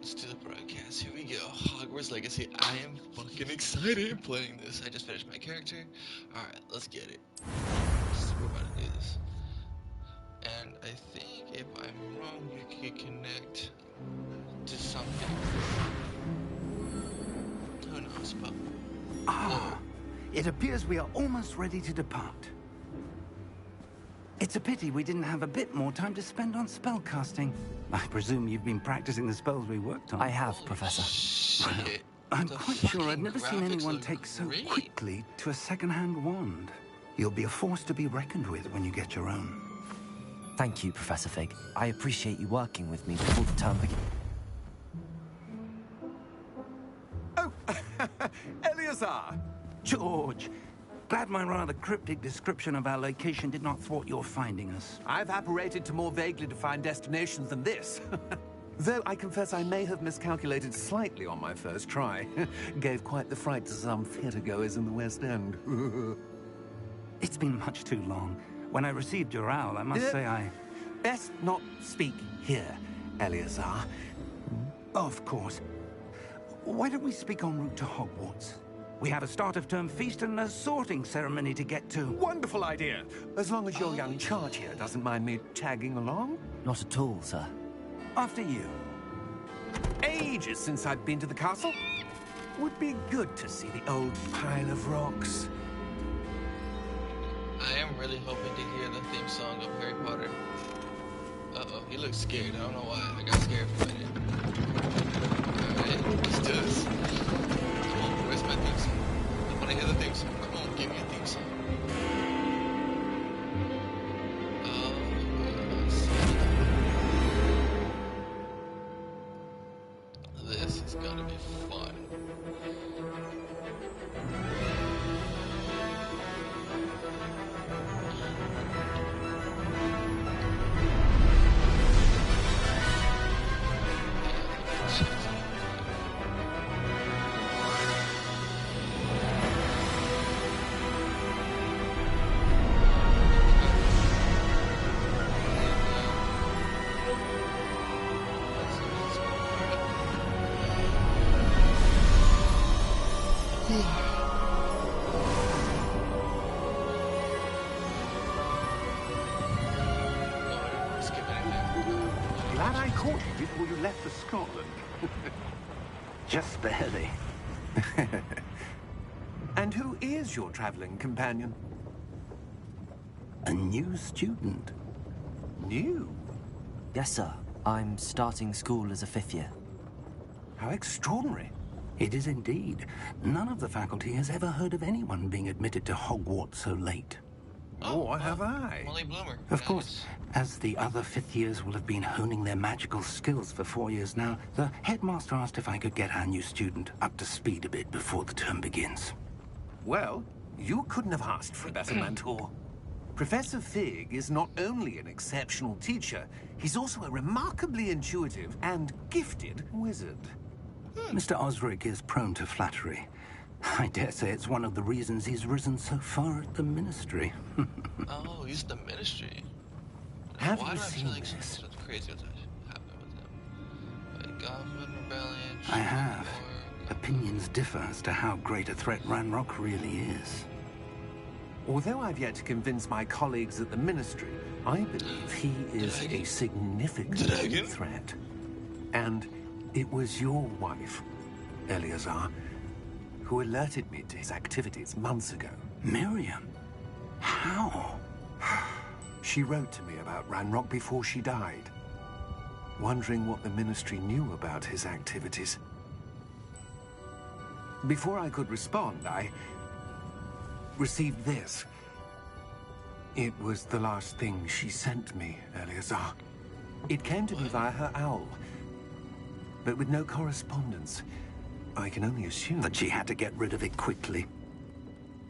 Let's do the broadcast. Here we go. Hogwarts Legacy. I am fucking excited playing this. I just finished my character. Alright, let's get it. We're about to do this. And I think if I'm wrong, you can connect to something. Who knows, but... It appears we are almost ready to depart. It's a pity we didn't have a bit more time to spend on spellcasting. I presume you've been practicing the spells we worked on. I have, Professor. Shit. I'm The quite sure I've never seen graphics anyone look take so great. quickly to a second-hand wand. You'll be a force to be reckoned with when you get your own. Thank you, Professor Fig. I appreciate you working with me before the term begins. Oh, Eleazar! George, glad my rather cryptic description of our location did not thwart your finding us. I've apparated to more vaguely defined destinations than this. Though I confess I may have miscalculated slightly on my first try. Gave quite the fright to some theatre-goers in the West End. It's been much too long. When I received your owl, I must say I... Best not speak here, Eleazar. Of course. Why don't we speak en route to Hogwarts? We have a start-of-term feast and a sorting ceremony to get to. Wonderful idea! As long as your young charge here doesn't mind me tagging along. Not at all, sir. After you. Ages since I've been to the castle. Would be good to see the old pile of rocks. I am really hoping to hear the theme song of Harry Potter. Uh-oh, he looks scared. I don't know why. I got scared for a minute. Alright, let's do this. Come on, where's my theme song? I want to hear the theme song. Come on, give me a theme song. This is gonna be fun. Glad I caught you before you left for Scotland. Just barely. And who is your traveling companion? A new student. New? Yes, sir. I'm starting school as a 5th year. How extraordinary. It is indeed. None of the faculty has ever heard of anyone being admitted to Hogwarts so late. Or have I? Molly Bloomer. Of course, as the other 5th years will have been honing their magical skills for 4 years now, the headmaster asked if I could get our new student up to speed a bit before the term begins. Well, you couldn't have asked for a better mentor. Professor Fig is not only an exceptional teacher, he's also a remarkably intuitive and gifted wizard. Mr. Osric is prone to flattery. I dare say it's one of the reasons he's risen so far at the Ministry. Oh, he's the Ministry. Have Why you do I seen feel like this? something crazy was happening with them? Like Goblin Rebellion. I have. War. Opinions differ as to how great a threat Ranrock really is. Although I've yet to convince my colleagues at the Ministry, I believe he is a significant Dragon? threat. And it was your wife, Eleazar, who alerted me to his activities months ago. Miriam? How? She wrote to me about Ranrock before she died, wondering what the Ministry knew about his activities. Before I could respond, I received this. It was the last thing she sent me, Eleazar. It came to me via her owl, but with no correspondence. I can only assume That she had to get rid of it quickly.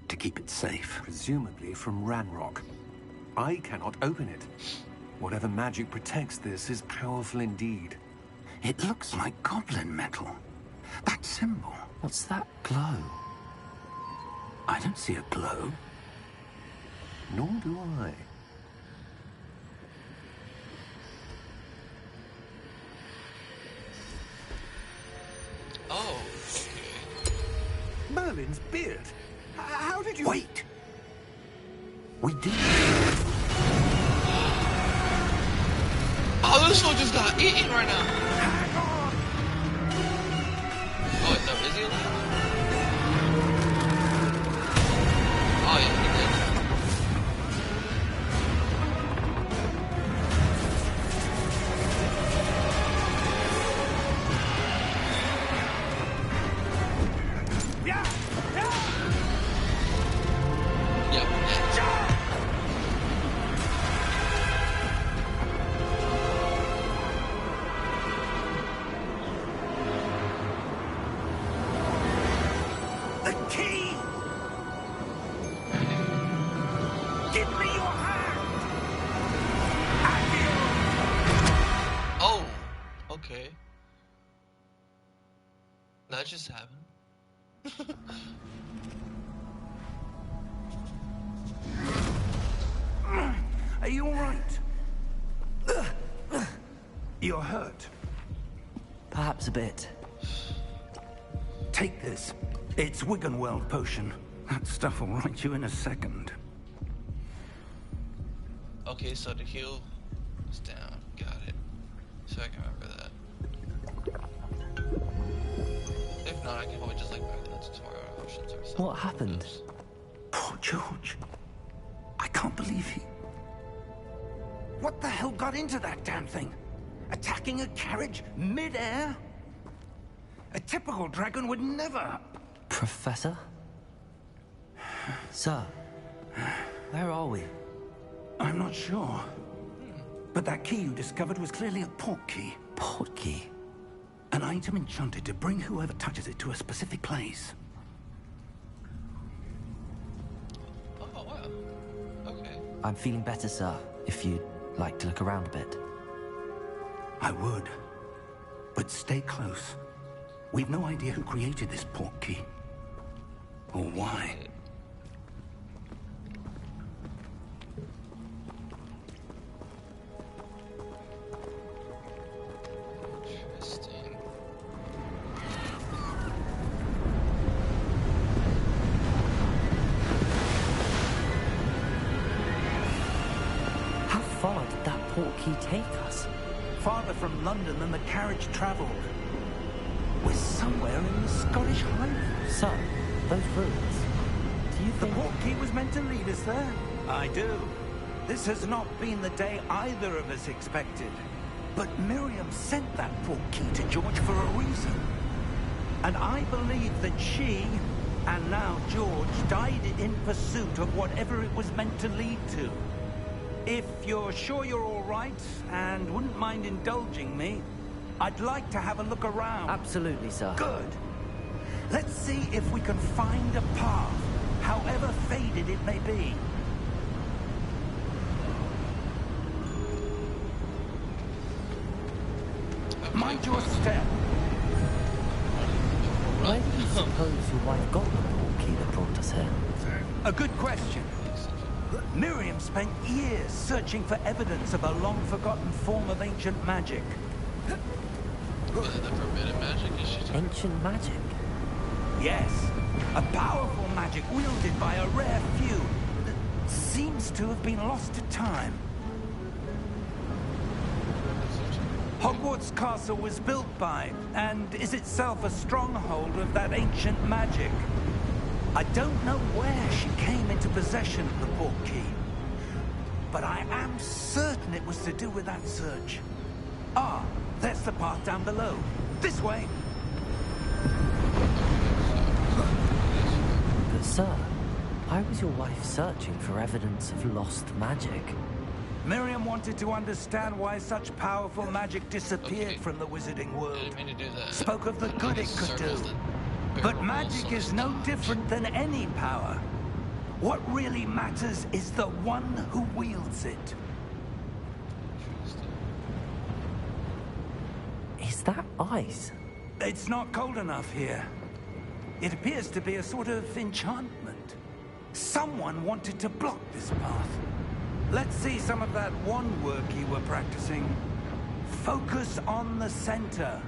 To keep it safe. presumably from Ranrock. I cannot open it. Whatever magic protects this is powerful indeed. It looks like goblin metal. That symbol. What's that glow? I don't see a glow. Nor do I. Merlin's beard. How did you... Wait! We did. Oh, this one just got eaten right now. Oh, wait, no, is he alive? Oh, yeah, he did. Okay. That just happened. Are you all right? You're hurt. Perhaps a bit. Take this. It's ℙ𝕃𝔸𝕐𝕊𝕕 potion. That stuff will right you in a second. Okay, so the heal is down. Got it. So I can remember that. If not, I can probably just like buy the tutorial options or something. What happened? Poor George. I can't believe he... What the hell got into that damn thing? Attacking a carriage mid-air? A typical dragon would never... Professor? Sir, where are we? I'm not sure. But that key you discovered was clearly a port key. Port key? An item enchanted to bring whoever touches it to a specific place. Oh, wow. Okay. I'm feeling better, sir, if you'd like to look around a bit. I would. But stay close. We've no idea who created this port key. Or why. Interesting. How far did that port key take us? Farther from London than the carriage traveled. We're somewhere in the Scottish Highlands. Sir, those ruins. Do you The think... port key was meant to lead us there? I do. This has not been the day either of us expected. But Miriam sent that port key to George for a reason. And I believe that she, and now George, died in pursuit of whatever it was meant to lead to. If you're sure you're all right, and wouldn't mind indulging me, I'd like to have a look around. Absolutely, sir. Good. Let's see if we can find a path, however faded it may be. Mind your step. Where do you suppose your wife got the port key that brought us here? A good question. Miriam spent years searching for evidence of a long-forgotten form of ancient magic. Is it the forbidden magic? Is she talking? Ancient magic? Yes, a powerful magic wielded by a rare few that seems to have been lost to time. Hogwarts Castle was built by, and is itself a stronghold of that ancient magic. I don't know where she came into possession of the port key, but I am certain it was to do with that search. Ah, there's the path down below. This way. But sir, why was your wife searching for evidence of lost magic? Miriam wanted to understand why such powerful magic disappeared Okay. from the wizarding I world. didn't mean to do that. Spoke of the good it could do. But magic is no different than any power. What really matters is the one who wields it. Is that ice? It's not cold enough here. It appears to be a sort of enchantment. Someone wanted to block this path. Let's see some of that wand work you were practicing. Focus on the center.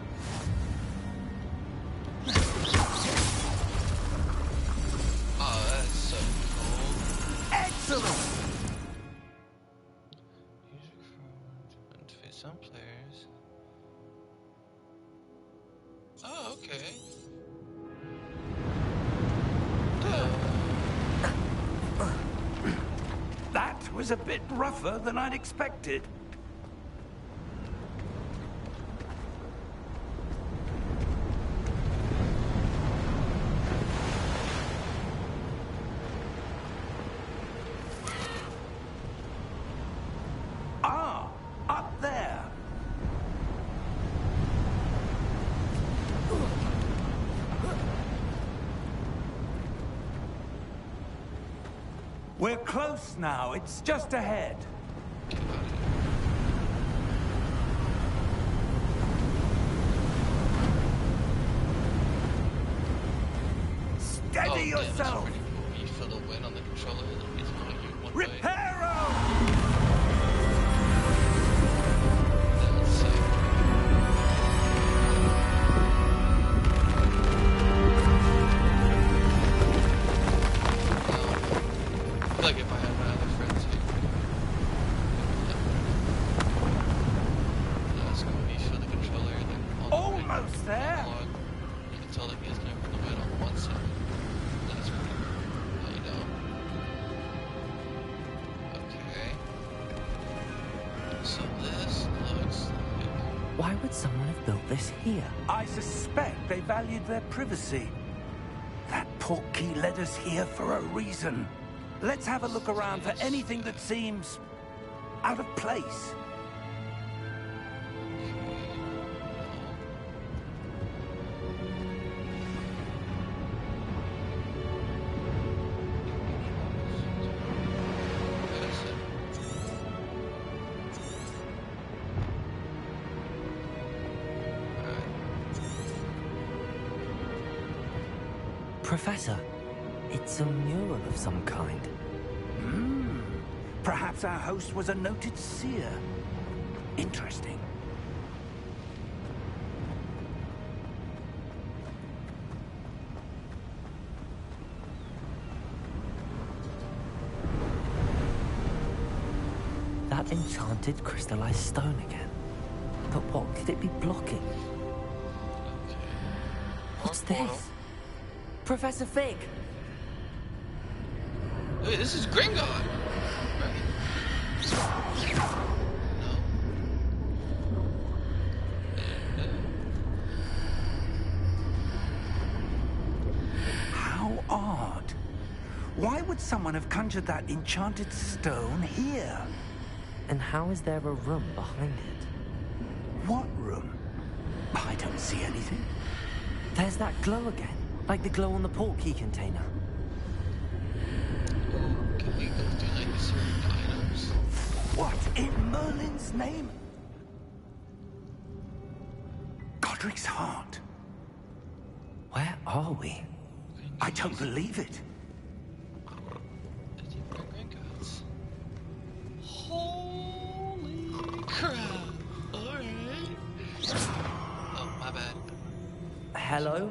Okay. That was a bit rougher than I'd expected. Ah, up there. We're close now. It's just ahead. Steady yourself. You feel the wind on the controller. It's blowing you one way. Reparo! That's sick. I feel like if I had my other friends here, that's cool. You feel the controller, like Almost there. You can tell that he's coming from the wind on one side. That's pretty cool. How you doing? Okay. So this looks like... Why would someone have built this here? I suspect they valued their privacy. That portkey led us here for a reason. Let's have a look around for anything that seems out of place. Professor, it's a mural of some kind. Perhaps our host was a noted seer. Interesting. That enchanted crystallized stone again. But what could it be blocking? What's this? Professor Fig! Hey, this is Gringotts! How odd. Why would someone have conjured that enchanted stone here? And how is there a room behind it? What room? I don't see anything. There's that glow again, like the glow on the portkey container. Can we go through like certain items? What in Merlin's name? Godric's heart. Where are we? I don't believe it. Gringotts. Holy crap! Alright. Oh, my bad. Hello?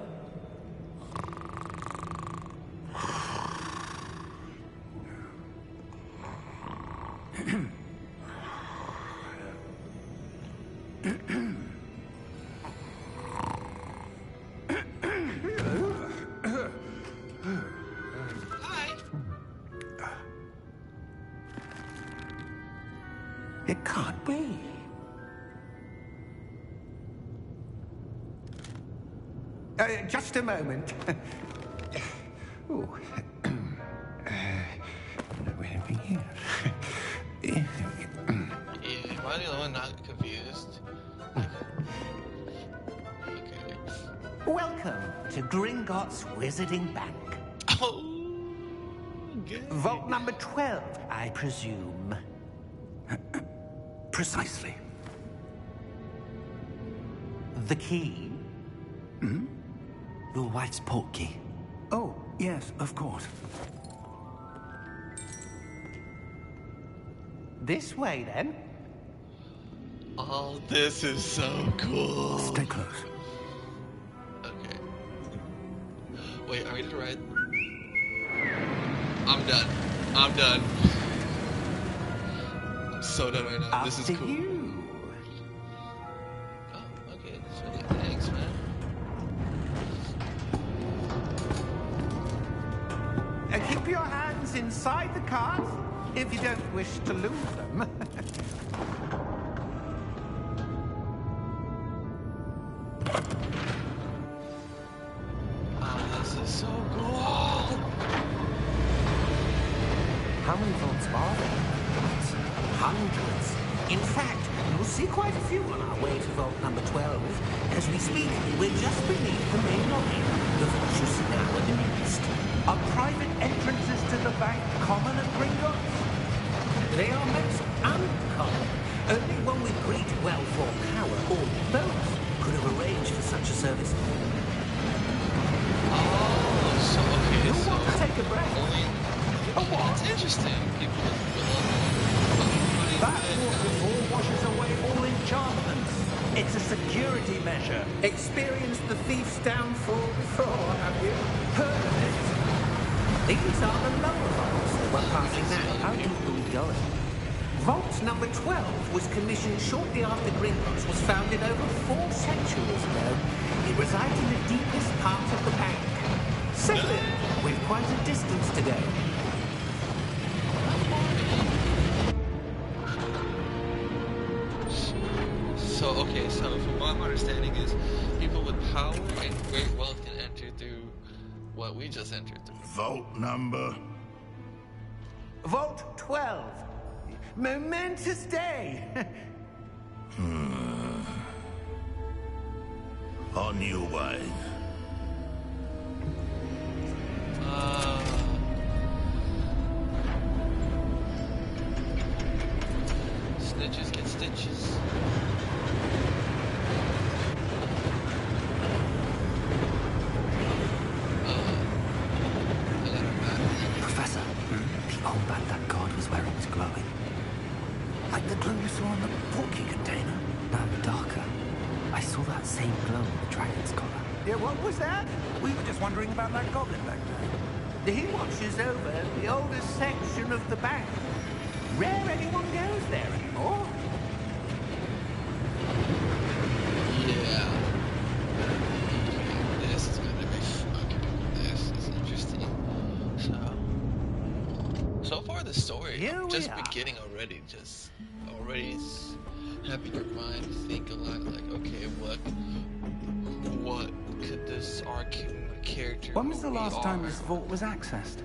Hi. It can't be. Just a moment. Oh. Anything here? Yeah, am I the only one not confused? Okay. Welcome to Gringotts Wizarding Bank. Oh, good. Vault number 12, I presume. Precisely. The key? Your wife's portkey. Oh, yes, of course. This way, then. Oh, this is so cool. Stay close. Okay. Wait, are we to ride? I'm done. I'm done. I'm so done right now. This is After cool. you. Oh, okay. That's really thanks, man. inside the cards, if you don't wish to lose them. This is so cool. How many vaults are there? Hundreds. In fact, you'll see quite a few on our way to vault number 12. As we speak, we're just beneath the main lobby. The vault you see now in the east. Are private entrances to the bank common at Gringotts? They are most uncommon. Only one with great wealth or power, or both, could have arranged for such a service. Oh, so okay, You'll so want to take a breath. only that's interesting. People with money. That waterfall washes away all enchantments. It's a security measure. Experienced the thief's downfall before, have you? Heard of it? These are the lower vaults that we're passing now. How deep are we going? Vault number 12 was commissioned shortly after Gringotts was founded over 4 centuries ago. It resides in the deepest part of the bank. Settle in. We've quite a distance to go. So okay, so from what I'm understanding is people with power and great wealth can enter through what we just entered through. Vault number. Vault 12. Momentous day. On your way. Snitches get stitches. I got a map. Professor, the old band that guard was wearing was glowing. Like the glow you saw on the porky container. No, darker. I saw that same glow in the dragon's collar. Yeah, what was that? We were just wondering about that goblin back there. He watches over the oldest section of the bank. Rare anyone goes there anymore. Yeah. This is gonna be fucking cool. This is interesting. So far the story, Here we just are. beginning already, just already having your mind think a lot like, okay, what could this character? When was the who we last time are- this vault was accessed?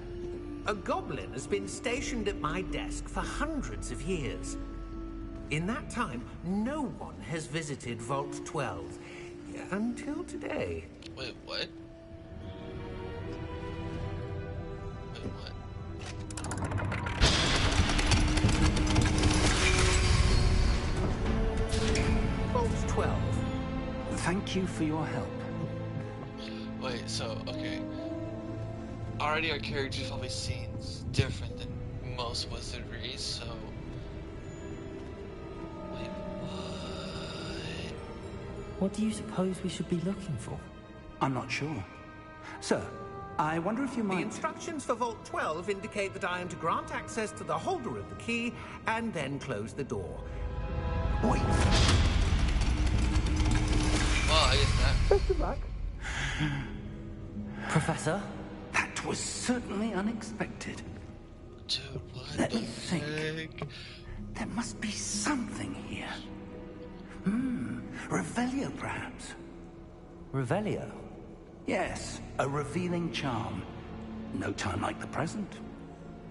A goblin has been stationed at my desk for hundreds of years. In that time, no one has visited Vault 12. Until today. Wait, what? Wait, what? Vault 12. Thank you for your help. Wait, so, okay. Already our characters always seems different than most wizardries, so... Wait, what? What do you suppose we should be looking for? I'm not sure. Sir, I wonder if you The might... instructions for Vault 12 indicate that I am to grant access to the holder of the key and then close the door. Wait. Well, I guess that... Best of luck. Professor? That was certainly unexpected. Dude, what Let the me think. heck? There must be something here. Revelio, perhaps. Revelio? Yes, a revealing charm. No time like the present.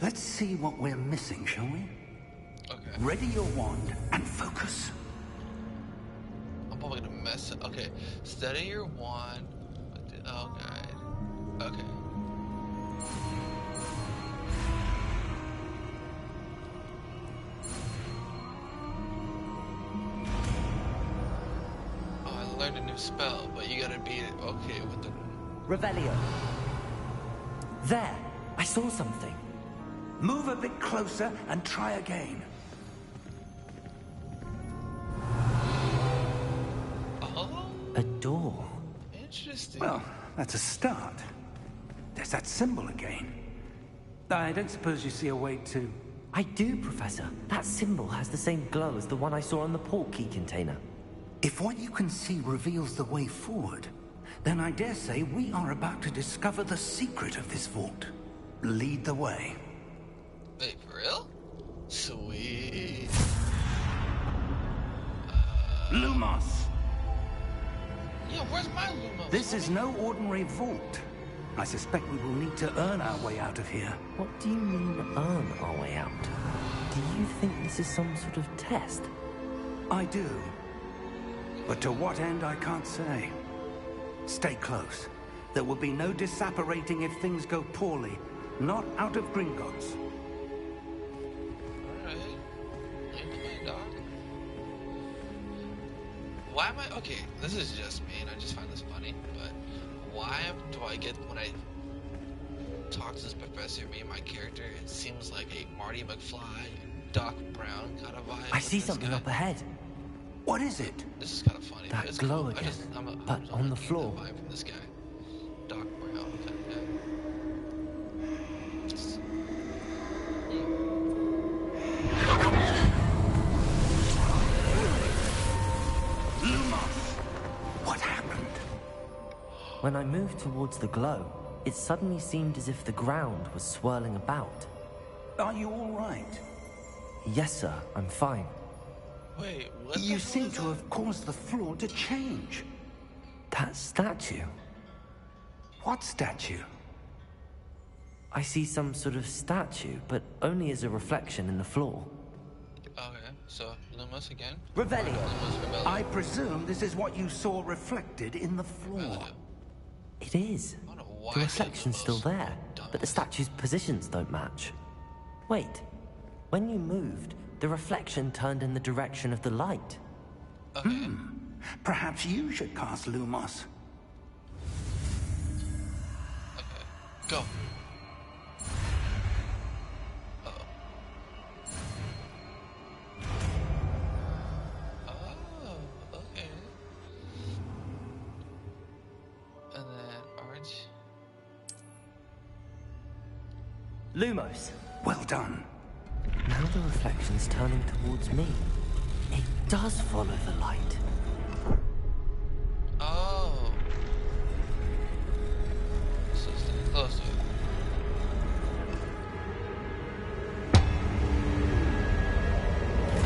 Let's see what we're missing, shall we? Okay. Ready your wand and focus. I'm probably gonna mess it. Okay. Steady your wand. Oh, God. Okay. Oh, I learned a new spell, but you gotta beat it. Okay, with the... Revelio. There! I saw something. Move a bit closer and try again. Oh, A door. interesting. Well, that's a start. There's that symbol again. I don't suppose you see a way to... I do, Professor. That symbol has the same glow as the one I saw on the port key container. If what you can see reveals the way forward, then I dare say we are about to discover the secret of this vault. Lead the way. Wait, for real? Sweet. Lumos! Yeah, where's my Lumos? This is no ordinary vault. I suspect we will need to earn our way out of here. What do you mean, earn our way out? Do you think this is some sort of test? I do. But to what end, I can't say. Stay close. There will be no disapparating if things go poorly. Not out of Gringotts. Alright. Lead the way, dog. Why am I... Okay, this is just me, and I just find this funny, but why do I get... When I talk to this professor, me and my character, it seems like a Marty McFly, Doc Brown kind of vibe. I see something up ahead. What is it? This is kind of funny. That it's glow cool. again, I'm but on the floor. Vibe from this guy, Doc Brown kind of guy. Lumos! What happened? When I moved towards the glow, it suddenly seemed as if the ground was swirling about. Are you all right? Yes, sir, I'm fine. Wait, what? You seem to have caused the floor to change. That statue. What statue? I see some sort of statue, but only as a reflection in the floor. Okay, so Lumos again? Revelio. Lumos Revelio. I presume this is what you saw reflected in the floor. Revelio. It is. I don't know why The I said reflection's Lumos. still there, but the statue's positions don't match. Wait, when you moved, the reflection turned in the direction of the light. Okay. Perhaps you should cast Lumos. Okay. Go. Uh-oh. Oh, okay. And then orange. Lumos. Well done. Now the reflection's turning towards me. It does follow the light. Oh. So stay close to it.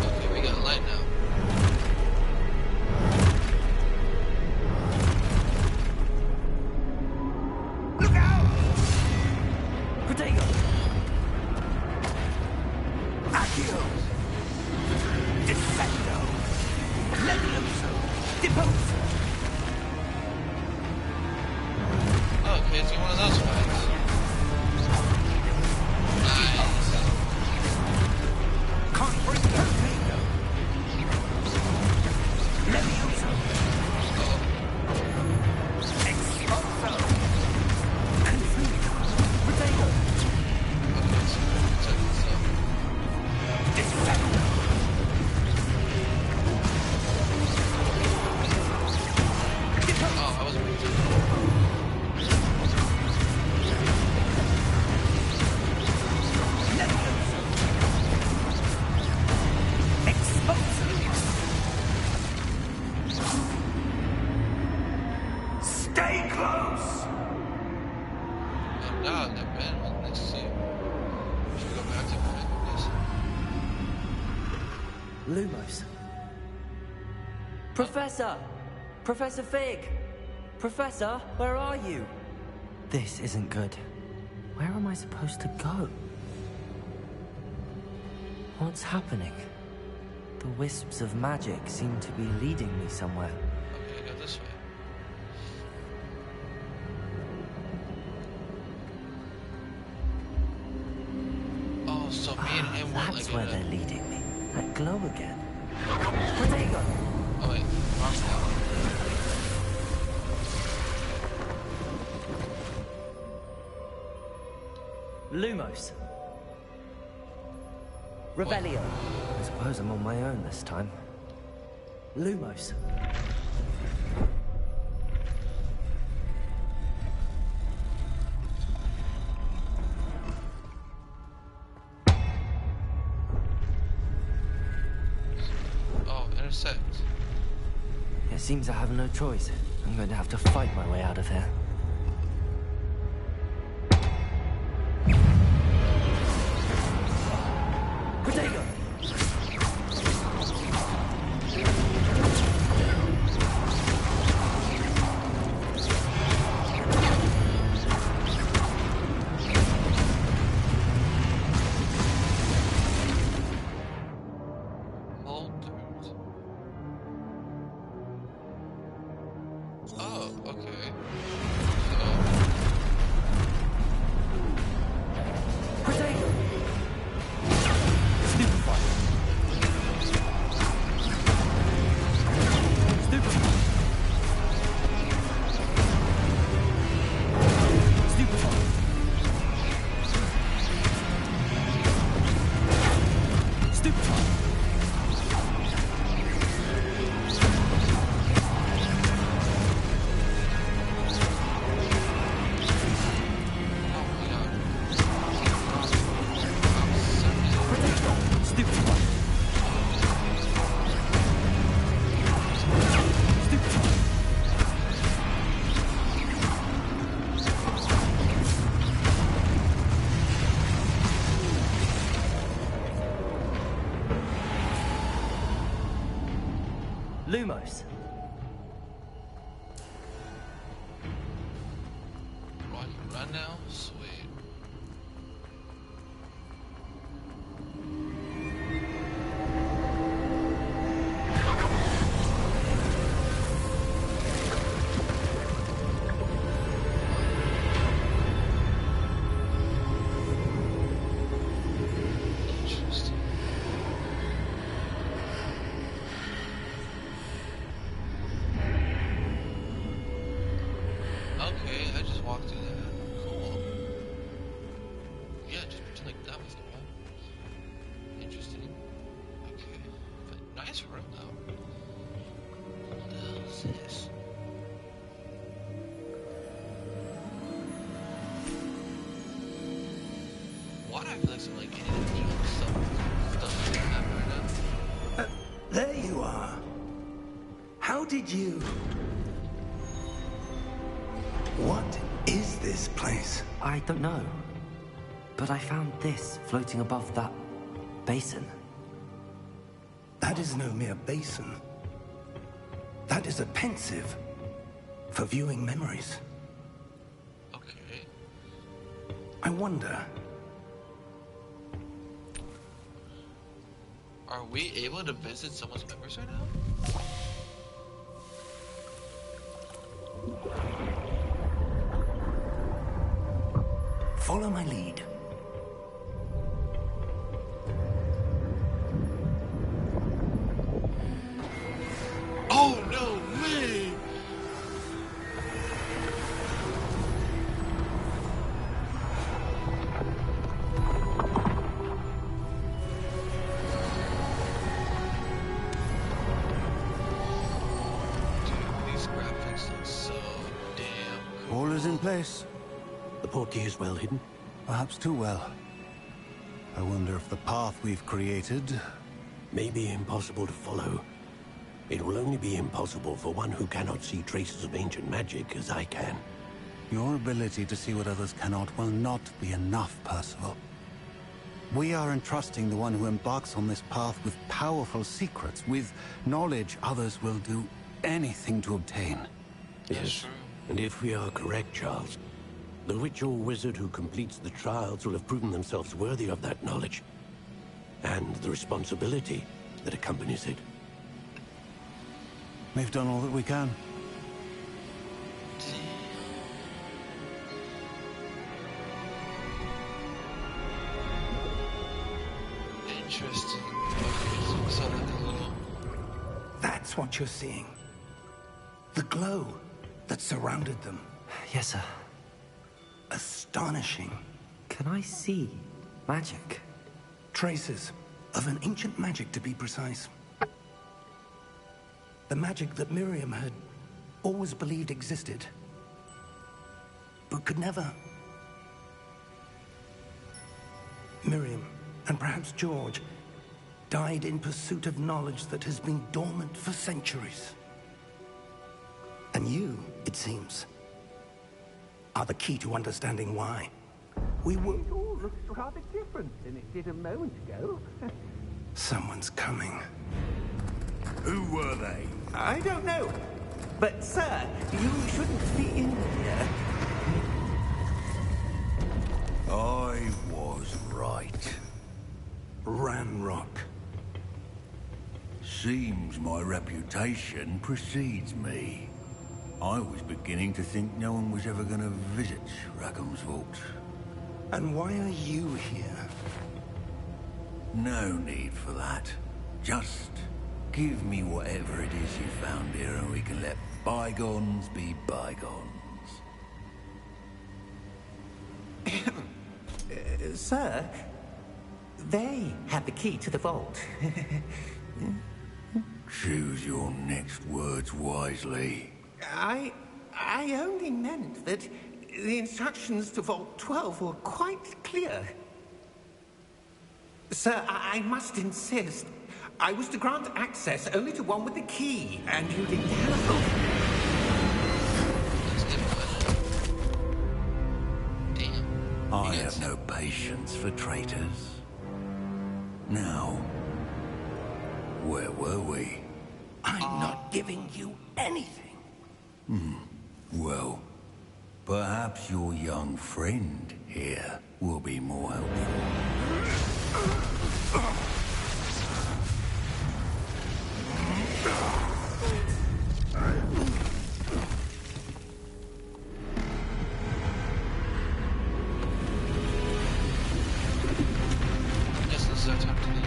Okay, we got light now. Look out! Protego! Accio! Defendo! Levioso! Deposo! Oh, okay, it's one of those fights. Nice. Confrontato! Levioso! Expulso! Confuso! Protego! Okay, so. Defendo! Oh, I was ready to. Levioso! Expulso! Stay close! Oh, dog, that band was next to you. Should we go back to band, I guess? Lumos. Professor! Professor Fig! Professor, where are you? This isn't good. Where am I supposed to go? What's happening? The wisps of magic seem to be leading me somewhere. Okay, go this way. Oh, so me and him went That's like where in they're a... leading me. That glow again. Protego! Oh wait, wrong style. Lumos. Revelio. I suppose I'm on my own this time. Lumos. Oh, intersect. It seems I have no choice. I'm going to have to fight my way out of here. Okay. Potato! Stupefy! Stupefy! Stupefy! Stupefy! Stupefy! Stupefy! Lumos. Oh, I can run now? Sweet. Interesting. Okay, I just walked through that. Cool. Yeah, just pretend like that was the wall. Interesting. Okay. But nice room though. What the hell is this? Why do I feel like some like Indiana Jones stuff like that happening right now? There you are. How did you... What is this place? I don't know. But I found this floating above that basin. That is no mere basin. That is a pensive for viewing memories. Okay. I wonder, Are we able to visit someone's memories right now? follow my lead. Oh, no way! Dude, these graphics look so damn cool. All is in place. The portkey is well hidden. Perhaps too well. I wonder if the path we've created... May be impossible to follow. It will only be impossible for one who cannot see traces of ancient magic as I can. Your ability to see what others cannot will not be enough, Percival. We are entrusting the one who embarks on this path with powerful secrets, with knowledge others will do anything to obtain. Yes, and if we are correct, Charles, the witch or wizard who completes the trials will have proven themselves worthy of that knowledge, and the responsibility that accompanies it. We've done all that we can. Interesting. Okay, so we saw that glow. That's what you're seeing. The glow that surrounded them. Yes, sir. Astonishing. Can I see magic? Traces of an ancient magic, to be precise. The magic that Miriam had always believed existed, but could never. Miriam, and perhaps George, died in pursuit of knowledge that has been dormant for centuries. And you, it seems, are the key to understanding why. We were... It all looks rather different than it did a moment ago. Someone's coming. Who were they? I don't know. But, sir, you shouldn't be in here. I was right. Ranrock. Seems my reputation precedes me. I was beginning to think no one was ever going to visit Rackham's vault. And why are you here? No need for that. Just give me whatever it is you found here and we can let bygones be bygones. Sir, they have the key to the vault. Choose your next words wisely. I only meant that the instructions to Vault 12 were quite clear. Sir, I must insist. I was to grant access only to one with the key, and you didn't have Damn. I have no patience for traitors. Now, where were we? I'm not giving you anything. Well, perhaps your young friend here will be more helpful. Yes, this is our time to leave.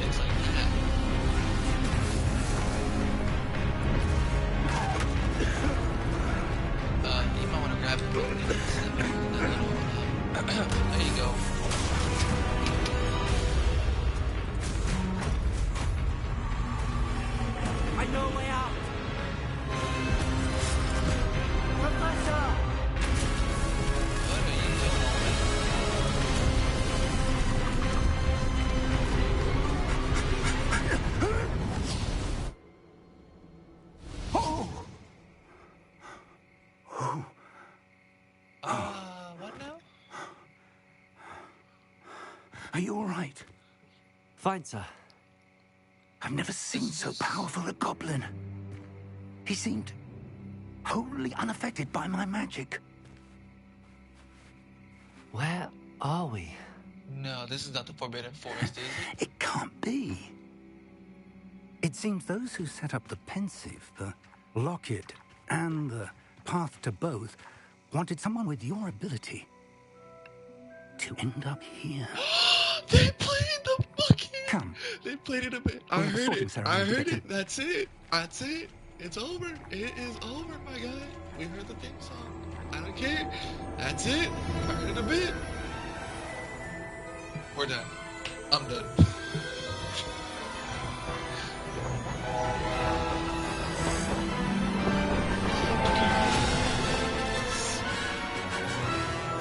It's like that. You might want to grab it. There you go. I know a way out. Professor! What are you doing? What now? Are you all right? Fine, sir. I've never seen so powerful a goblin. He seemed wholly unaffected by my magic. Where are we? No, this is not the Forbidden Forest, is it? It can't be. It seems those who set up the pensive, the locket, and the path to both wanted someone with your ability to end up here. They played the fucking... Come. They played it a bit. I We have a heard sorting it. ceremony I to heard get it. to. That's it. That's it. It's over. It is over, my guy. We heard the theme song. I don't care. That's it. I heard it a bit. We're done. I'm done.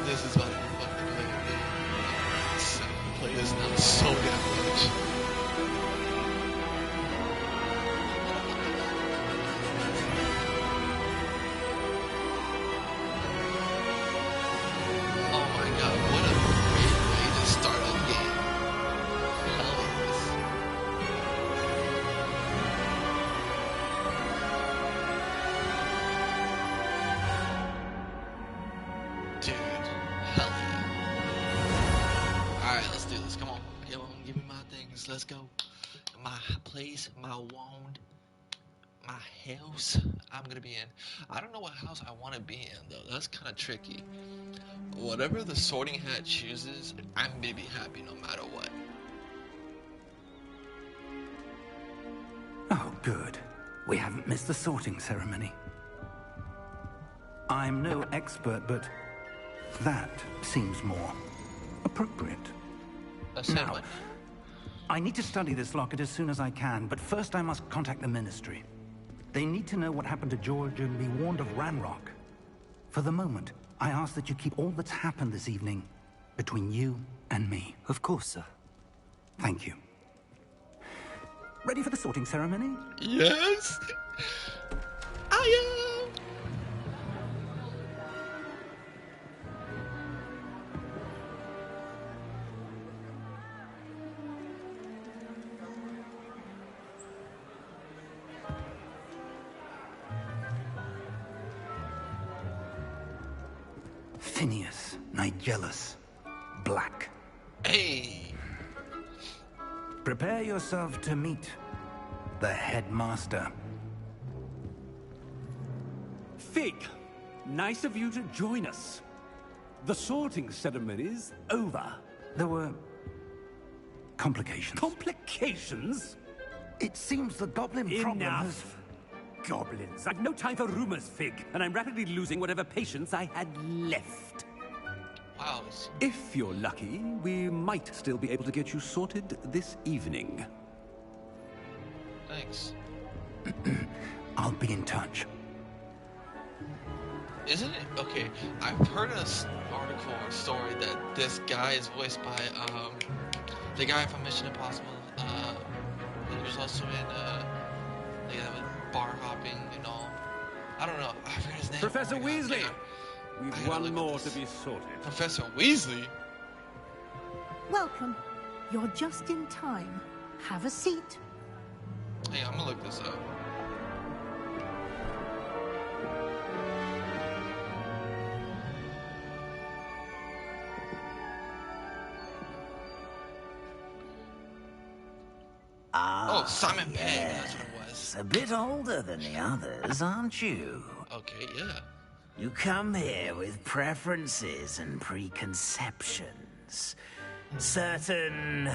This is about to be fucking crazy. Play this now so damn much. Oh my god, what a great way to start a game. Hell yes. Dude, hell yeah. Alright, let's do this. Come on. Come on, give me my things. Let's go. My place, my wand, my house I'm gonna be in. I don't know what house I want to be in, though. That's kind of tricky. Whatever the sorting hat chooses, I'm gonna be happy no matter what. Oh, good. We haven't missed the sorting ceremony. I'm no expert, but that seems more appropriate. Assembly. Now, I need to study this locket as soon as I can, but first I must contact the Ministry. They need to know what happened to George and be warned of Ranrock. For the moment, I ask that you keep all that's happened this evening between you and me. Of course, sir. Thank you. Ready for the sorting ceremony? Yes! I am! Phineas, Nigellus, Black. Prepare yourself to meet the headmaster. Fig, nice of you to join us. The sorting ceremony's over. There were complications. Complications? It seems the goblin problem has... Enough. Goblins. I've no time for rumors, Fig, and I'm rapidly losing whatever patience I had left. Wow. If you're lucky, we might still be able to get you sorted this evening. Thanks. I'll be in touch. Isn't it? Okay, I've heard an article or story that this guy is voiced by, the guy from Mission Impossible. He was also in, bar hopping and all. I don't know. I forgot his name. Professor Weasley! Yeah. We've one more to be sorted. Professor Weasley? Welcome. You're just in time. Have a seat. Hey, I'm gonna look this up. Ah, Oh, Simon Pegg, that's what it was. a bit older than the others, aren't you? Okay, yeah. You come here with preferences and preconceptions. Certain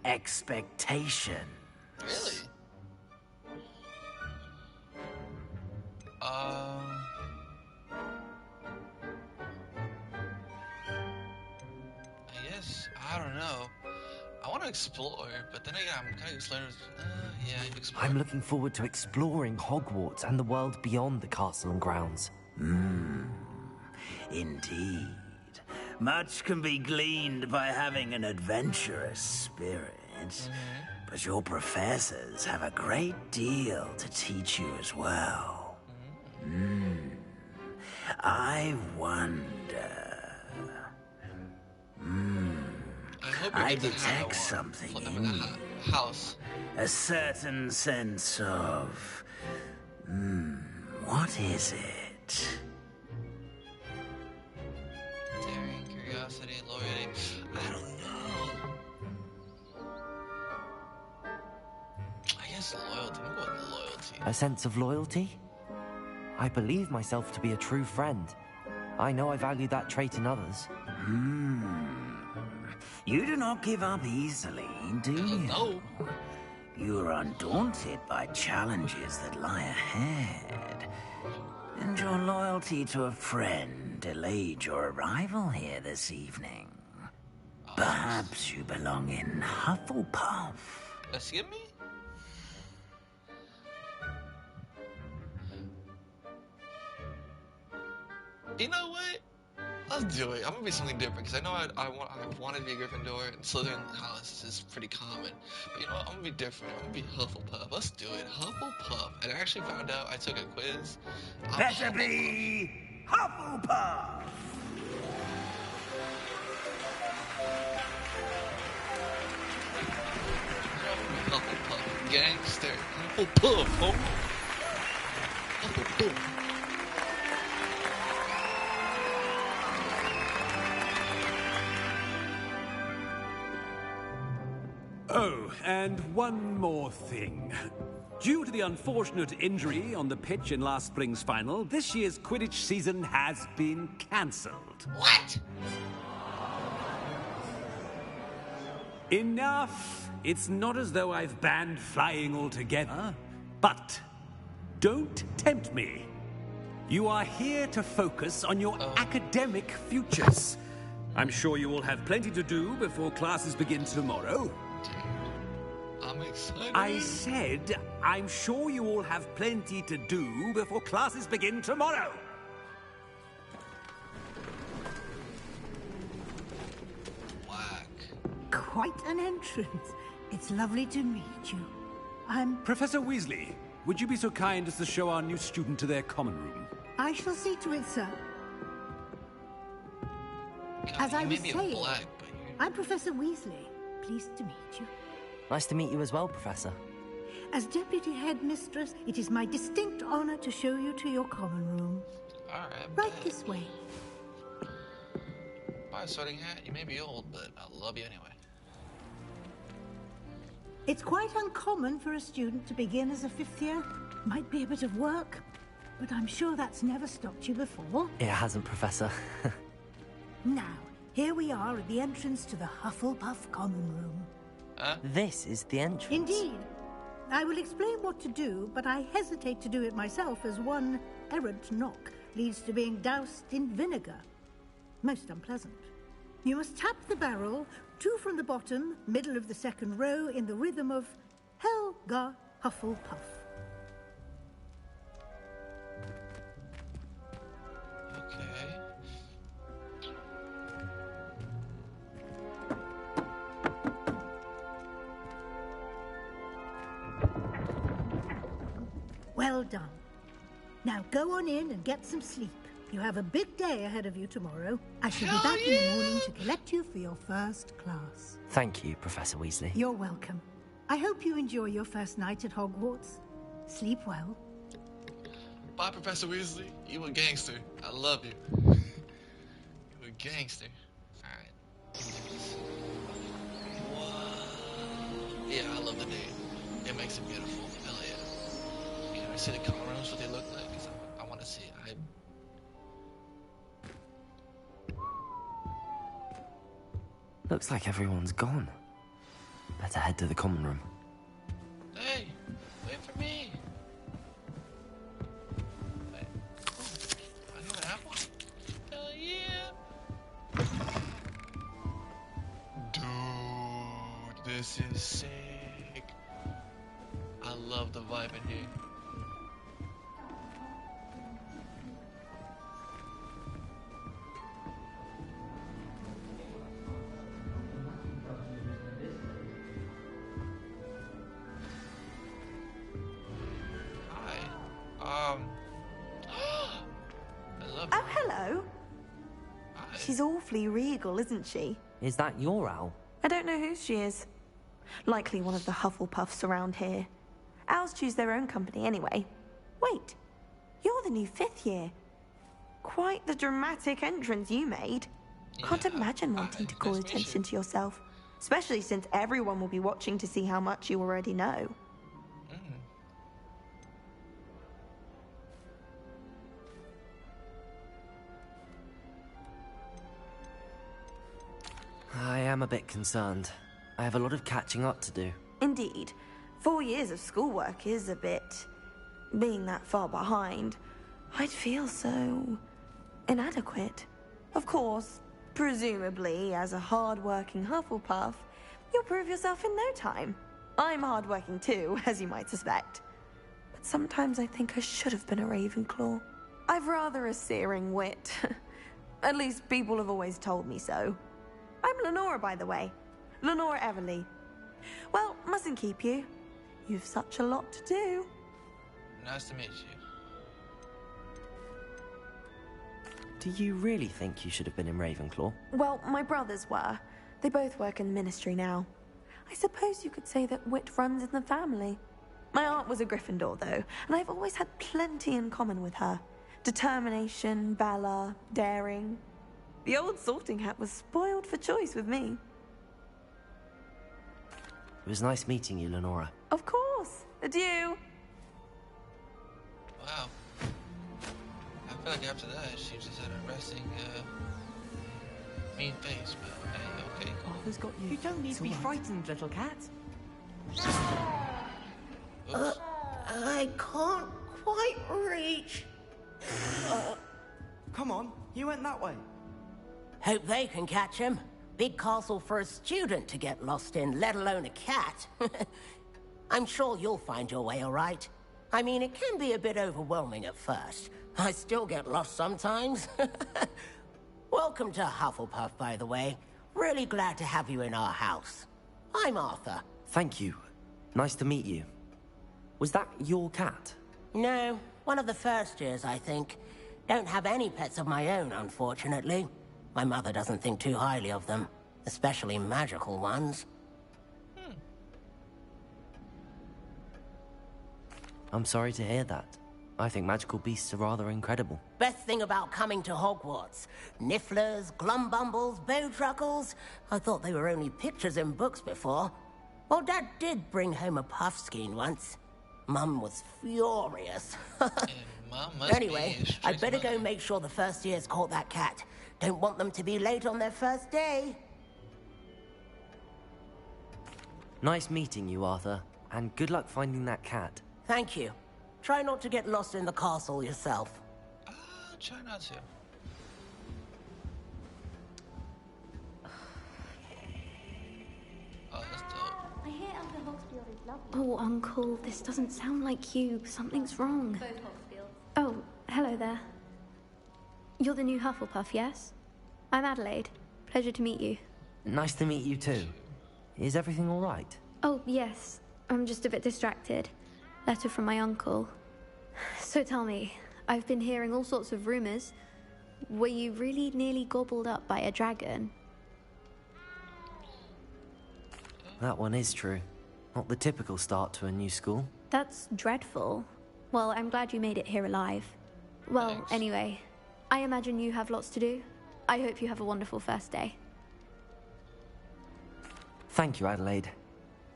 expectations. Really? I guess, I don't know. I want to explore, but then again, I'm kind of exploring. Yeah, explore. I'm looking forward to exploring Hogwarts and the world beyond the castle and grounds. Indeed. Much can be gleaned by having an adventurous spirit. But your professors have a great deal to teach you as well. I wonder... I detect something in you. House. A certain sense of... what is it? Daring, curiosity, loyalty. I don't know. I guess loyalty. I'm going with loyalty. A sense of loyalty? I believe myself to be a true friend. I know I value that trait in others. You do not give up easily, do you? No. You are undaunted by challenges that lie ahead. And your loyalty to a friend delayed your arrival here this evening. Perhaps you belong in Hufflepuff. Excuse me? You know what? Let's do it. I'm gonna be something different because I know I want to be a Gryffindor, and Slytherin House is pretty common. But you know what? I'm gonna be different. I'm gonna be Hufflepuff. Let's do it. Hufflepuff. And I actually found out I took a quiz. Better be Hufflepuff! Hufflepuff. Gangster. Hufflepuff, homie. Hufflepuff. Oh, and one more thing. Due to the unfortunate injury on the pitch in last spring's final, this year's Quidditch season has been cancelled. What? Enough! It's not as though I've banned flying altogether. But don't tempt me. You are here to focus on your academic futures. I'm sure you will have plenty to do before classes begin tomorrow. I'm excited. I said, I'm sure you all have plenty to do before classes begin tomorrow. Whack. Quite an entrance. It's lovely to meet you. Professor Weasley, would you be so kind as to show our new student to their common room? I shall see to it, sir. God, As I you may was be saying, black, but you're... I'm Professor Weasley. Pleased to meet you. Nice to meet you as well, Professor. As Deputy Headmistress, it is my distinct honor to show you to your common room. Alright, Right bet. this way. Buy a sorting hat. You may be old, but I love you anyway. It's quite uncommon for a student to begin as a 5th year. Might be a bit of work, but I'm sure that's never stopped you before. It hasn't, Professor. Now, here we are at the entrance to the Hufflepuff Common Room. This is the entrance. Indeed. I will explain what to do, but I hesitate to do it myself as one errant knock leads to being doused in vinegar. Most unpleasant. You must tap the barrel, 2 from the bottom, middle of the 2nd row, in the rhythm of Helga Hufflepuff. Okay. Well done. Now go on in and get some sleep. You have a big day ahead of you tomorrow. I shall be back in the morning to collect you for your first class. Thank you, Professor Weasley. You're welcome. I hope you enjoy your first night at Hogwarts. Sleep well. Bye, Professor Weasley. You a gangster. I love you. You a gangster. Alright. Give me this. Whoa. Yeah, I love the name. It makes it beautiful. Hell yeah. Can I see the common rooms, what they look like? Because I want to see it. Looks like everyone's gone. Better head to the common room. Hey, wait for me. Wait. Ooh, I have an apple? Hell yeah. Dude, this is sick. I love the vibe in here. She's awfully regal, isn't she? Is that your owl? I don't know who she is. Likely one of the Hufflepuffs around here. Owls choose their own company anyway. Wait, you're the new 5th year. Quite the dramatic entrance you made. Can't imagine wanting to call attention to yourself, especially since everyone will be watching to see how much you already know. I am a bit concerned. I have a lot of catching up to do. Indeed. 4 years of schoolwork is a bit... being that far behind. I'd feel so... inadequate. Of course, presumably, as a hard-working Hufflepuff, you'll prove yourself in no time. I'm hard-working too, as you might suspect. But sometimes I think I should have been a Ravenclaw. I've rather a searing wit. At least people have always told me so. I'm Lenora, by the way. Lenora Everly. Well, mustn't keep you. You've such a lot to do. Nice to meet you. Do you really think you should have been in Ravenclaw? Well, my brothers were. They both work in the ministry now. I suppose you could say that wit runs in the family. My aunt was a Gryffindor, though, and I've always had plenty in common with her. Determination, valor, daring. The old sorting hat was spoiled for choice with me. It was nice meeting you, Lenora. Of course. Adieu. Wow. I feel like after that, she just had a resting, mean face, but hey, okay, cool. Arthur's got you. You don't need to be frightened, little cat. I can't quite reach. Come on, you went that way. Hope they can catch him. Big castle for a student to get lost in, let alone a cat. I'm sure you'll find your way all right. I mean, it can be a bit overwhelming at first. I still get lost sometimes. Welcome to Hufflepuff, by the way. Really glad to have you in our house. I'm Arthur. Thank you. Nice to meet you. Was that your cat? No, one of the first years, I think. Don't have any pets of my own, unfortunately. My mother doesn't think too highly of them, especially magical ones. I'm sorry to hear that. I think magical beasts are rather incredible. Best thing about coming to Hogwarts. Nifflers, glumbumbles, bowtruckles. I thought they were only pictures in books before. Well, Dad did bring home a puff skein once. Mum was furious. Mom must Anyway, be I'd better go make sure the first years caught that cat. Don't want them to be late on their first day. Nice meeting you, Arthur. And good luck finding that cat. Thank you. Try not to get lost in the castle yourself. Try not to. Oh, that's dope. I hear Uncle Hogwarts is lovely. Oh, Uncle, this doesn't sound like you. Something's wrong. Both Hogwarts. Oh, hello there. You're the new Hufflepuff, yes? I'm Adelaide. Pleasure to meet you. Nice to meet you too. Is everything all right? Oh, yes. I'm just a bit distracted. Letter from my uncle. So tell me, I've been hearing all sorts of rumors. Were you really nearly gobbled up by a dragon? That one is true. Not the typical start to a new school. That's dreadful. Well, I'm glad you made it here alive. Well, Thanks. anyway, I imagine you have lots to do. I hope you have a wonderful first day. Thank you, Adelaide.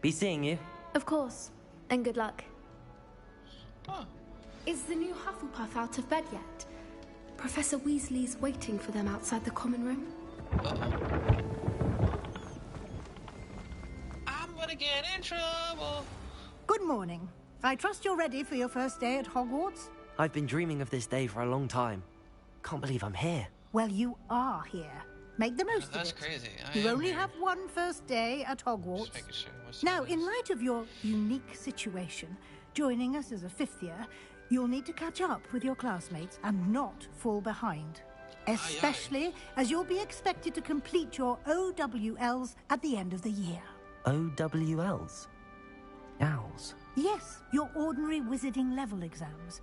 Be seeing you. Of course. And good luck. Oh. Is the new Hufflepuff out of bed yet? Professor Weasley's waiting for them outside the common room. I'm gonna get in trouble. Good morning. I trust you're ready for your first day at Hogwarts? I've been dreaming of this day for a long time. Can't believe I'm here. Well, you are here. Make the most of it. That's crazy. You only have one first day at Hogwarts. Just making sure. Now, in light of your unique situation, joining us as a fifth year, you'll need to catch up with your classmates and not fall behind. Especially as you'll be expected to complete your OWLs at the end of the year. OWLs? Owls? Yes, your ordinary wizarding level exams.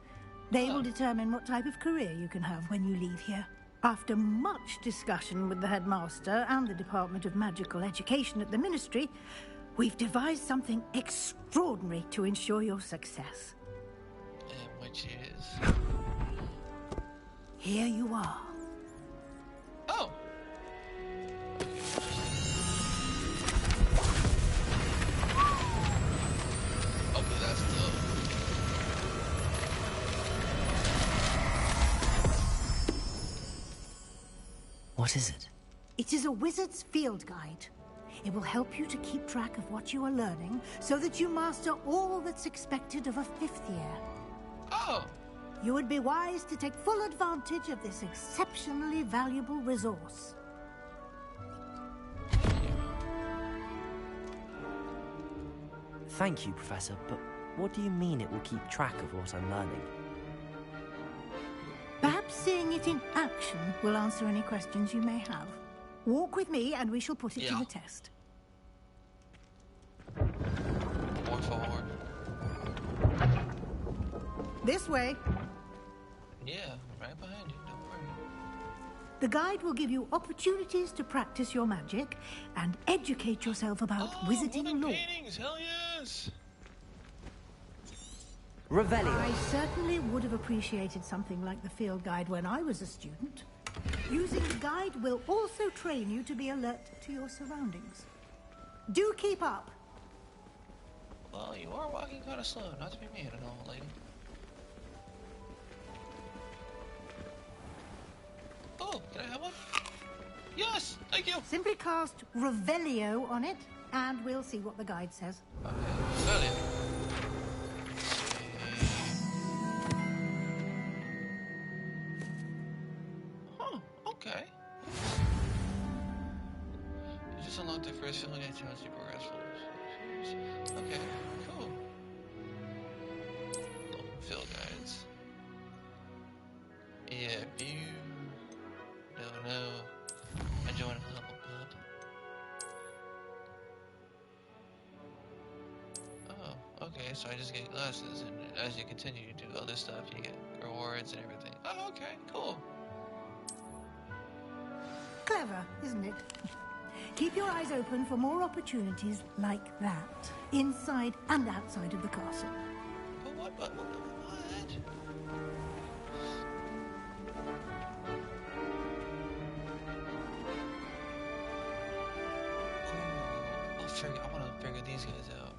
They will determine what type of career you can have when you leave here. After much discussion with the headmaster and the Department of Magical Education at the Ministry, we've devised something extraordinary to ensure your success. Which is? Here you are. Oh. Okay, that's dope. What is it? It is a wizard's field guide. It will help you to keep track of what you are learning so that you master all that's expected of a fifth year. Oh. You would be wise to take full advantage of this exceptionally valuable resource. Thank you, Professor, but what do you mean it will keep track of what I'm learning? Perhaps seeing it in action will answer any questions you may have. Walk with me and we shall put it to the test. More forward. This way. Yeah, right behind you. Don't worry. The guide will give you opportunities to practice your magic and educate yourself about wizarding lore. Paintings, hell yes! Revelio. I certainly would have appreciated something like the field guide when I was a student. Using the guide will also train you to be alert to your surroundings. Do keep up. Well, you are walking kind of slow, not to be mean at all, lady. Oh, can I have one? Yes, thank you. Simply cast Revelio on it, and we'll see what the guide says. Okay, Revelio. Huh, okay. You just unlocked the first feeling as you progress forward. Okay, cool. Field guides. Yeah, if you don't know, I joined Hufflepuff. Oh, okay, so I just get glasses, and as you continue to do other stuff, you get rewards and everything. Oh, okay, cool. Clever, isn't it? Keep your eyes open for more opportunities like that, inside and outside of the castle. But what? I want to figure these guys out.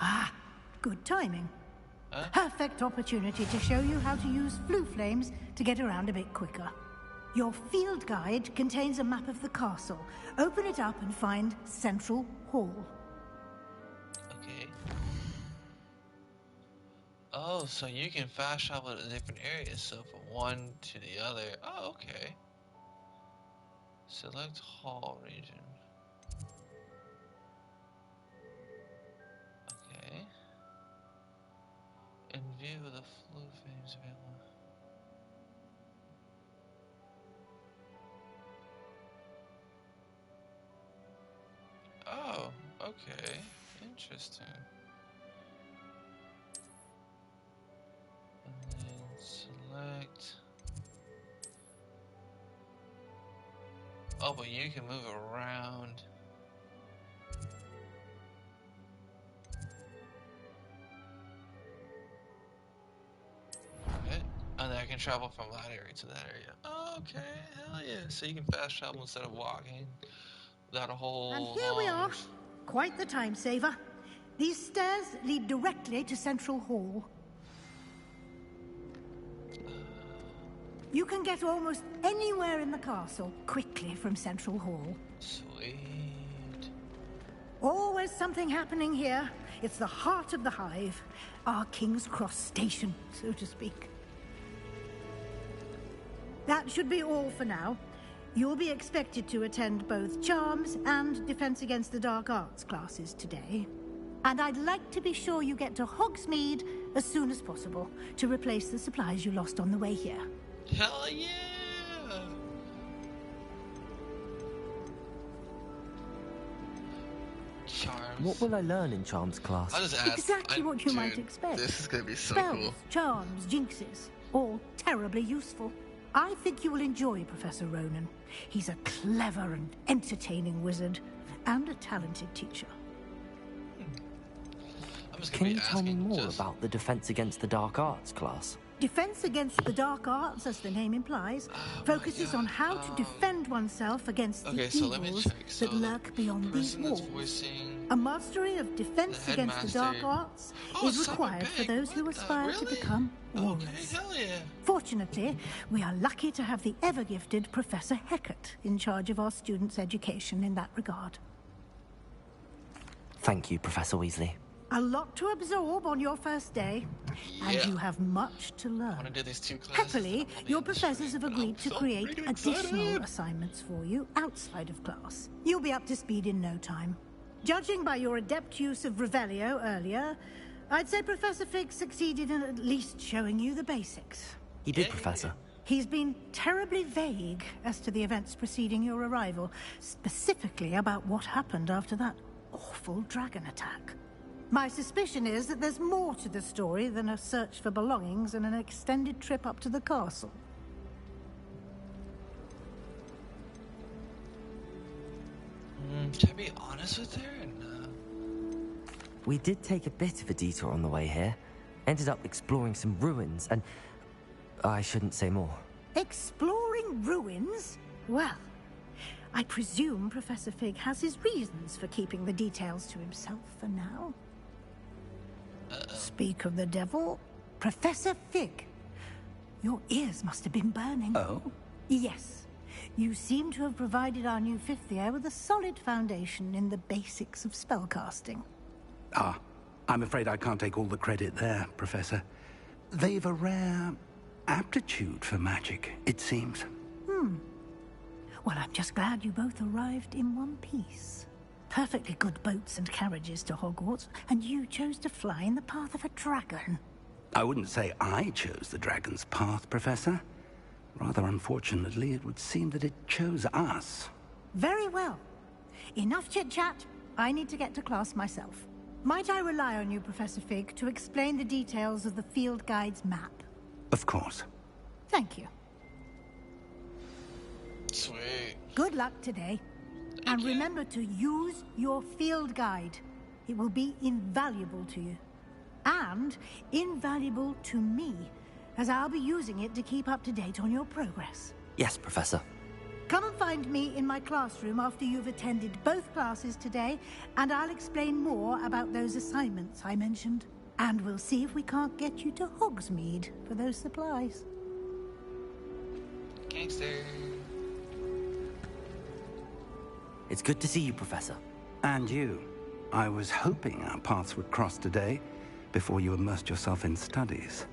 Ah, good timing. Huh? Perfect opportunity to show you how to use flue flames to get around a bit quicker. Your field guide contains a map of the castle. Open it up and find Central Hall. Okay. Oh, so you can fast travel to different areas, so from one to the other. Oh, okay. Select Hall region. Okay. In view of the flue flames available. Oh, okay. Interesting. And then select. Oh, but you can move around. Okay. And then I can travel from that area to that area. Oh, okay, hell yeah. So you can fast travel instead of walking. Without a whole And here we are. Quite the time saver. These stairs lead directly to Central Hall. You can get almost anywhere in the castle quickly from Central Hall. Sweet. Always something happening here. It's the heart of the hive. Our King's Cross station, so to speak. That should be all for now. You'll be expected to attend both Charms and Defense Against the Dark Arts classes today. And I'd like to be sure you get to Hogsmeade as soon as possible to replace the supplies you lost on the way here. Hell yeah! Charms. What will I learn in Charms class? I'll just ask. Exactly what you might expect. This is gonna be so Spells, cool. charms, jinxes, all terribly useful. I think you will enjoy Professor Ronan. He's a clever and entertaining wizard, and a talented teacher. Can you tell me more about the Defense Against the Dark Arts class? Defense Against the Dark Arts, as the name implies, focuses on how to defend oneself against the evils that lurk beyond these walls. A mastery of Defense Against the Dark Arts is required for those who aspire to become warriors. Fortunately, we are lucky to have the ever-gifted Professor ℙ𝕃𝕃𝕃 in charge of our students' education in that regard. Thank you, Professor Weasley. A lot to absorb on your first day, and you have much to learn. Happily, your professors have agreed to create additional assignments for you outside of class. You'll be up to speed in no time. Judging by your adept use of Revelio earlier, I'd say Professor Fig succeeded in at least showing you the basics. He did, Professor. He's been terribly vague as to the events preceding your arrival, specifically about what happened after that awful dragon attack. My suspicion is that there's more to the story than a search for belongings and an extended trip up to the castle. Should I be honest with her? No. We did take a bit of a detour on the way here. Ended up exploring some ruins and... I shouldn't say more. Exploring ruins? Well, I presume Professor Fig has his reasons for keeping the details to himself for now. Speak of the devil, Professor Fig. Your ears must have been burning. Oh? Yes. You seem to have provided our new fifth year with a solid foundation in the basics of spellcasting. Ah, I'm afraid I can't take all the credit there, Professor. They've a rare aptitude for magic, it seems. Well, I'm just glad you both arrived in one piece. Perfectly good boats and carriages to Hogwarts, and you chose to fly in the path of a dragon. I wouldn't say I chose the dragon's path, Professor. Rather unfortunately, it would seem that it chose us. Very well. Enough chit-chat. I need to get to class myself. Might I rely on you, Professor Fig, to explain the details of the field guide's map? Of course. Thank you. Sweet. Good luck today. And remember to use your field guide. It will be invaluable to you. And invaluable to me, as I'll be using it to keep up to date on your progress. Yes, Professor. Come and find me in my classroom after you've attended both classes today, and I'll explain more about those assignments I mentioned. And we'll see if we can't get you to Hogsmeade for those supplies. Gangster. It's good to see you, Professor. And you. I was hoping our paths would cross today, before you immersed yourself in studies.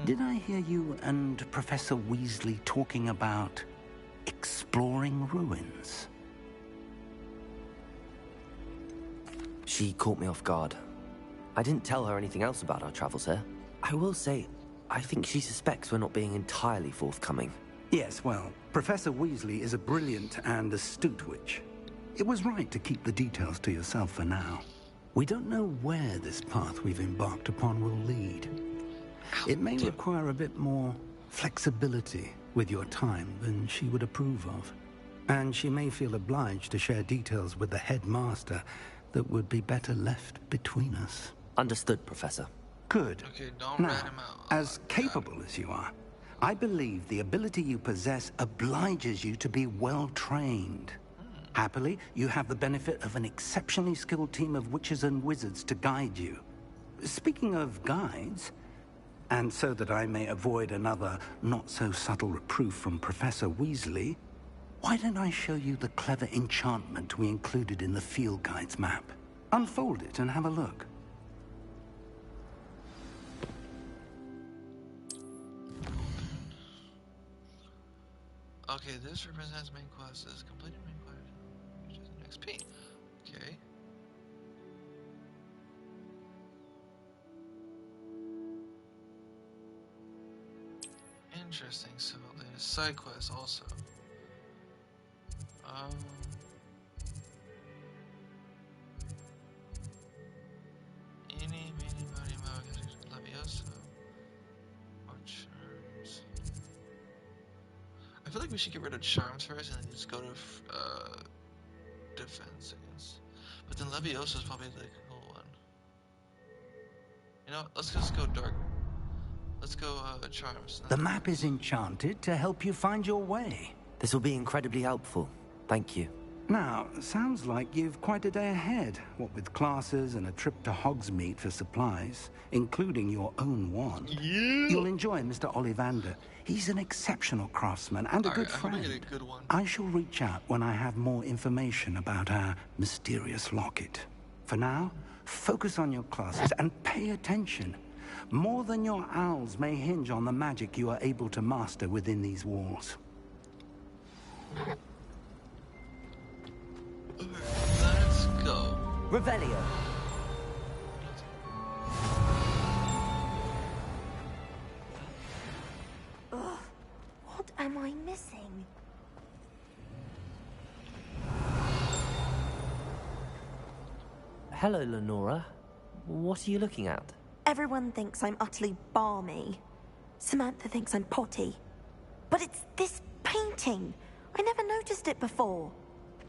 Did I hear you and Professor Weasley talking about exploring ruins? She caught me off guard. I didn't tell her anything else about our travels here. I will say, I think she suspects we're not being entirely forthcoming. Yes, well, Professor Weasley is a brilliant and astute witch. It was right to keep the details to yourself for now. We don't know where this path we've embarked upon will lead. It may require a bit more flexibility with your time than she would approve of. And she may feel obliged to share details with the headmaster that would be better left between us. Understood, Professor. Good. Okay, don't now, rat him out. as capable as you are, I believe the ability you possess obliges you to be well-trained. Happily, you have the benefit of an exceptionally skilled team of witches and wizards to guide you. Speaking of guides, and so that I may avoid another not-so-subtle reproof from Professor Weasley, why don't I show you the clever enchantment we included in the field guide's map? Unfold it and have a look. Okay, this represents main classes. Completed main class, which is an XP. Okay. Interesting. So there's side quests also. Eeny, meeny, miny, moe, Levioso. Or charms. I feel like we should get rid of charms first and then just go to defense against. But then Leviosa is probably the cool one. You know, let's just go dark. Let's go charms. The map is enchanted to help you find your way. This will be incredibly helpful. Thank you. Now, sounds like you've quite a day ahead, what with classes and a trip to Hogsmeade for supplies, including your own wand. Yeah. You'll enjoy Mr. Ollivander. He's an exceptional craftsman and a good friend. I get a good one. I shall reach out when I have more information about our mysterious locket. For now, focus on your classes and pay attention. More than your owls may hinge on the magic you are able to master within these walls. Let's go. Revelio. Ugh, what am I missing? Hello, Lenora. What are you looking at? Everyone thinks I'm utterly balmy. Samantha thinks I'm potty. But it's this painting. I never noticed it before.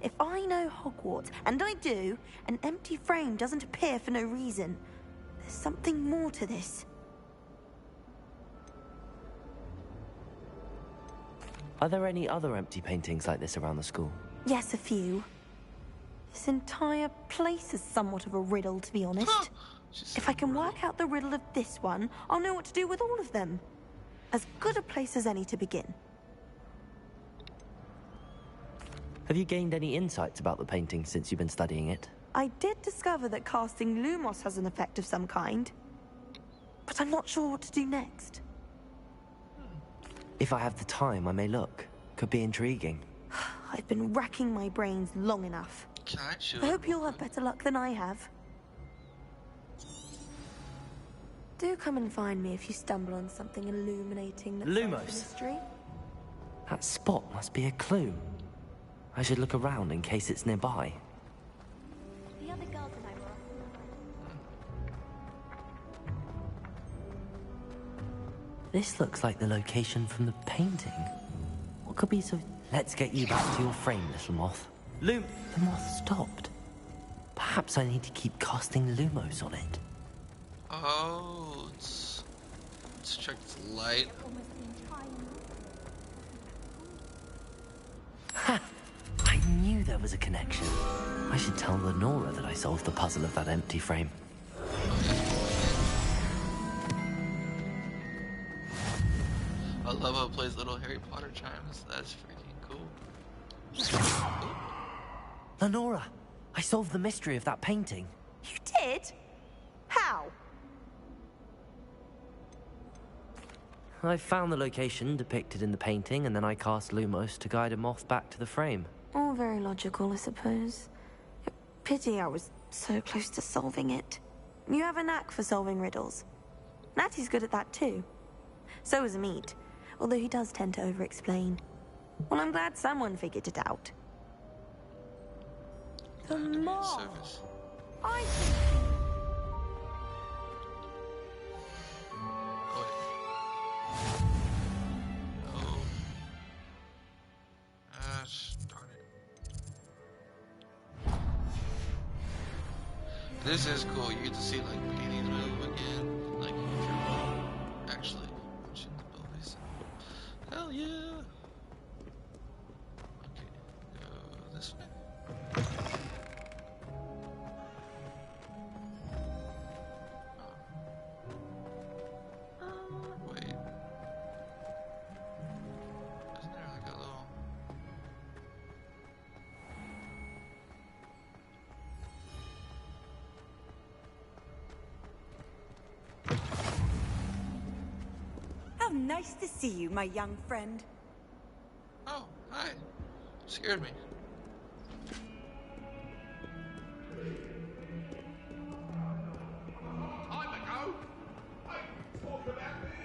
If I know Hogwarts, and I do, an empty frame doesn't appear for no reason. There's something more to this. Are there any other empty paintings like this around the school? Yes, a few. This entire place is somewhat of a riddle, to be honest. If I can work out the riddle of this one, I'll know what to do with all of them. As good a place as any to begin. Have you gained any insights about the painting since you've been studying it? I did discover that casting Lumos has an effect of some kind. But I'm not sure what to do next. If I have the time, I may look. Could be intriguing. I've been racking my brains long enough. I hope you'll have better luck than I have. Do come and find me if you stumble on something illuminating that Lumos. mystery. That spot must be a clue. I should look around in case it's nearby. The other girls and I were This looks like the location from the painting. What could be so... Let's get you back to your frame, little moth. The moth stopped. Perhaps I need to keep casting Lumos on it. Oh, let's check the light. Ha! there was a connection. I should tell Lenora that I solved the puzzle of that empty frame. I love how it plays little Harry Potter chimes. That's freaking cool. Lenora, I solved the mystery of that painting. You did? How? I found the location depicted in the painting, and then I cast Lumos to guide a moth back to the frame. All very logical, I suppose. Pity I was so close to solving it. You have a knack for solving riddles. Natty's good at that too. So is Amit, although he does tend to over-explain. Well, I'm glad someone figured it out. The moth! I think... Darn it. This is cool. You get to see like paintings move again, like if you're actually watching the movies. Hell yeah! Okay, go this way. Wait. Isn't there like a little... How nice to see you, my young friend. Oh, hi. Scared me. Time ago, I talk about this.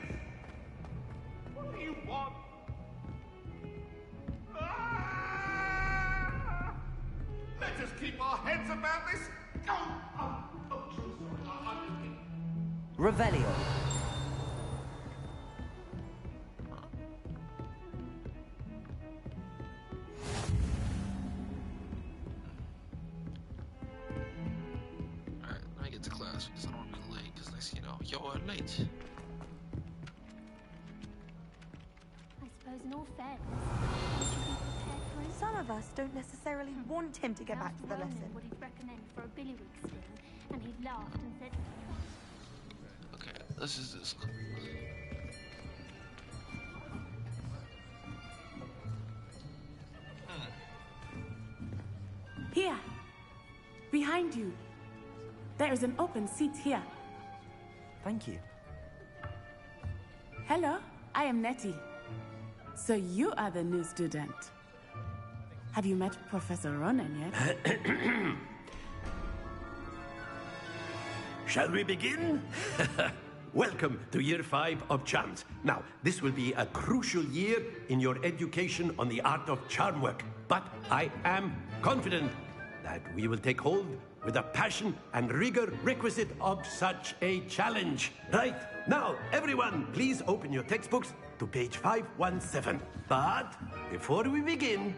What do you want? Let us keep our heads about this. Revelio. Alright, let me get to class because I don't want to be late because next thing you know, you're late. I suppose in all fairness, we should be prepared for his Some of us don't necessarily want him to get back to the Ronan lesson. what he'd recommend for a billywig sting, and he laughed and said, Okay, this is this. Here, behind you. There is an open seat here. Thank you. Hello, I am Nettie. So you are the new student. Have you met Professor Ronan yet? Shall we begin? Welcome to Year 5 of Charms. Now, this will be a crucial year in your education on the art of charm work. But I am confident that we will take hold with the passion and rigor requisite of such a challenge. Right, now, everyone, please open your textbooks to page 517. But before we begin,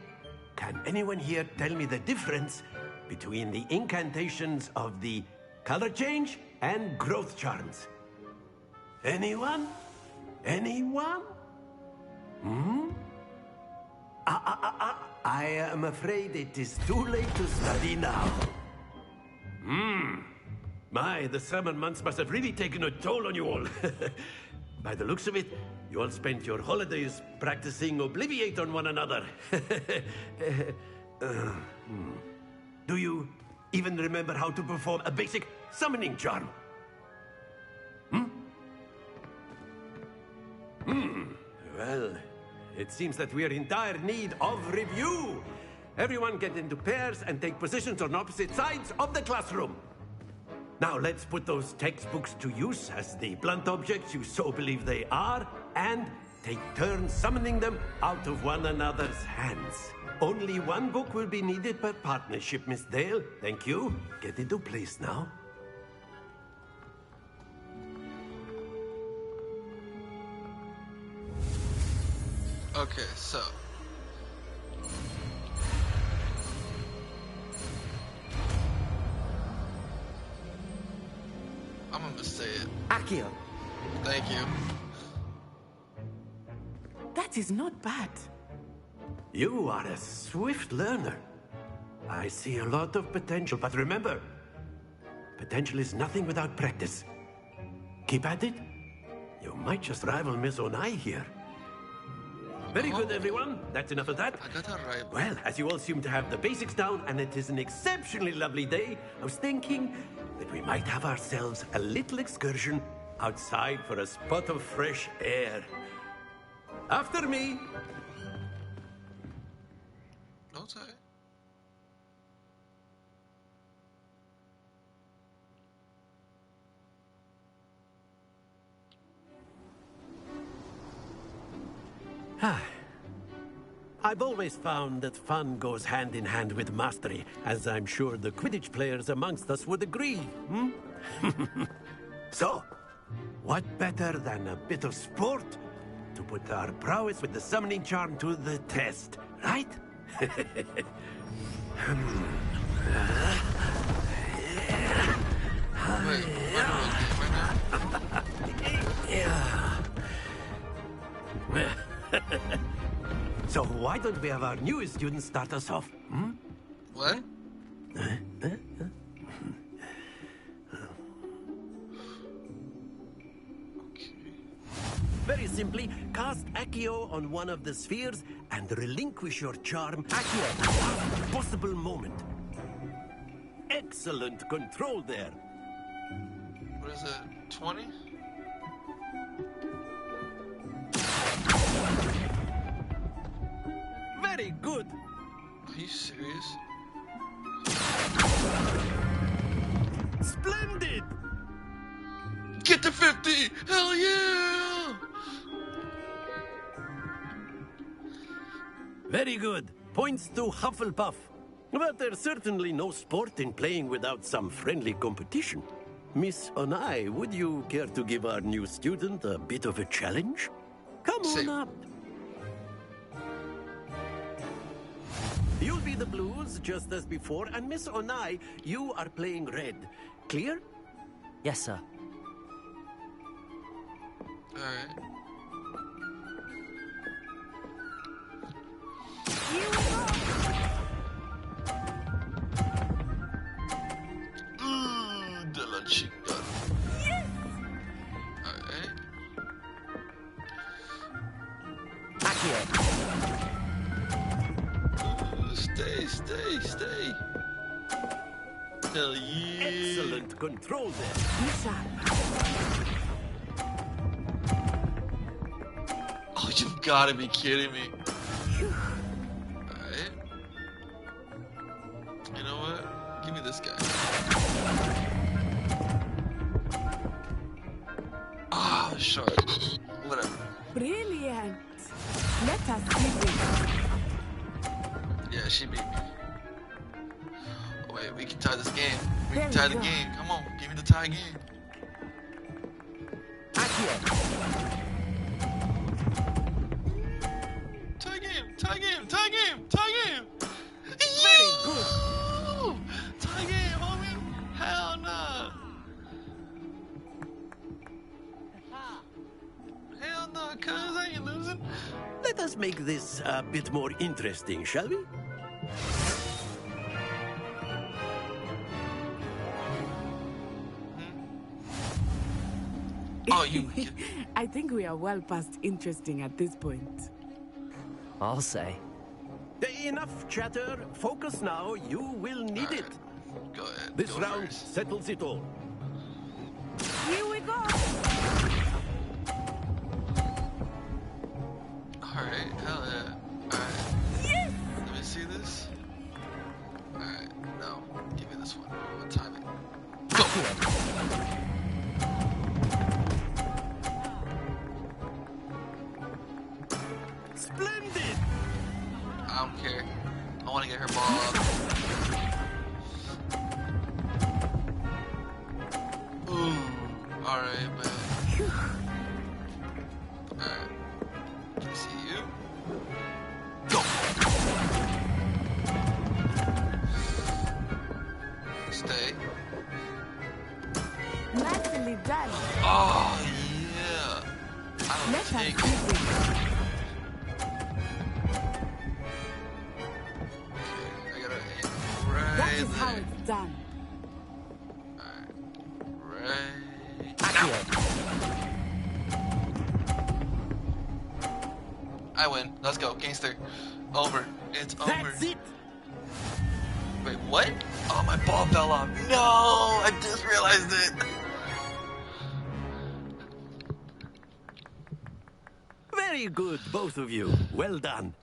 can anyone here tell me the difference between the incantations of the color change and growth charms? Anyone? Anyone? I am afraid it is too late to study now. My, the summer months must have really taken a toll on you all. By the looks of it, you all spent your holidays practicing Obliviate on one another. Do you even remember how to perform a basic summoning charm? Well, it seems that we are in dire need of review. Everyone get into pairs and take positions on opposite sides of the classroom. Now let's put those textbooks to use as the blunt objects you so believe they are, and take turns summoning them out of one another's hands. Only one book will be needed per partnership, Miss Dale. Thank you. Get into place now. Okay, so. I'm gonna say it. Accio. Thank you. That is not bad. You are a swift learner. I see a lot of potential, but remember, potential is nothing without practice. Keep at it. You might just rival Miss Onai here. Very good, everyone. That's enough of that. I got that right. Well, as you all seem to have the basics down, and it is an exceptionally lovely day, I was thinking that we might have ourselves a little excursion outside for a spot of fresh air. After me. Okay. I've always found that fun goes hand in hand with mastery, as I'm sure the Quidditch players amongst us would agree, So, what better than a bit of sport to put our prowess with the summoning charm to the test, right? So why don't we have our newest student start us off? What? Very simply, cast Accio on one of the spheres and relinquish your charm Accio at the last possible moment. Excellent control there. What is it? 20? Very good. Are you serious? Splendid! Get to 50! Hell yeah! Very good. Points to Hufflepuff. But there's certainly no sport in playing without some friendly competition. Miss Onai, would you care to give our new student a bit of a challenge? Come on up. You'll be the blues, just as before, and Miss Onai, you are playing red. Clear? Yes, sir. Alright. Ooh, de la chica. Yes! Alright. Stay. Hell yeah. Excellent control there. Oh, you've gotta be kidding me. Alright. You know what? Give me this guy. Ah, sharp. Whatever. Brilliant. Let us see this. Yeah, she beat me. Oh, wait, we can tie this game. We can tie the game. Come on, give me the tie game. Tie game. Very good. Tie game, homie. Hell nah. Hell no, cuz I ain't losing. Let us make this a bit more interesting, shall we? Oh, you. I think we are well past interesting at this point. I'll say. Enough chatter. Focus now. You will need it. Go ahead. This round settles it all. Here we go. Alright, hell yeah. Alright. Yes! Let me see this. Alright, no. Give me this one. I'm gonna time it. Go! Splendid! I don't care. I want to get her ball up. Ooh. Alright, man. Alright. Can I see you? Go! Stay. Nicely done. Oh, yeah. I don't take it. Okay, I gotta aim. I win. Let's go, gangster. Over. It's over. That's it. Wait, what? Oh, my ball fell off. No, I just realized it. Very good, both of you. Well done.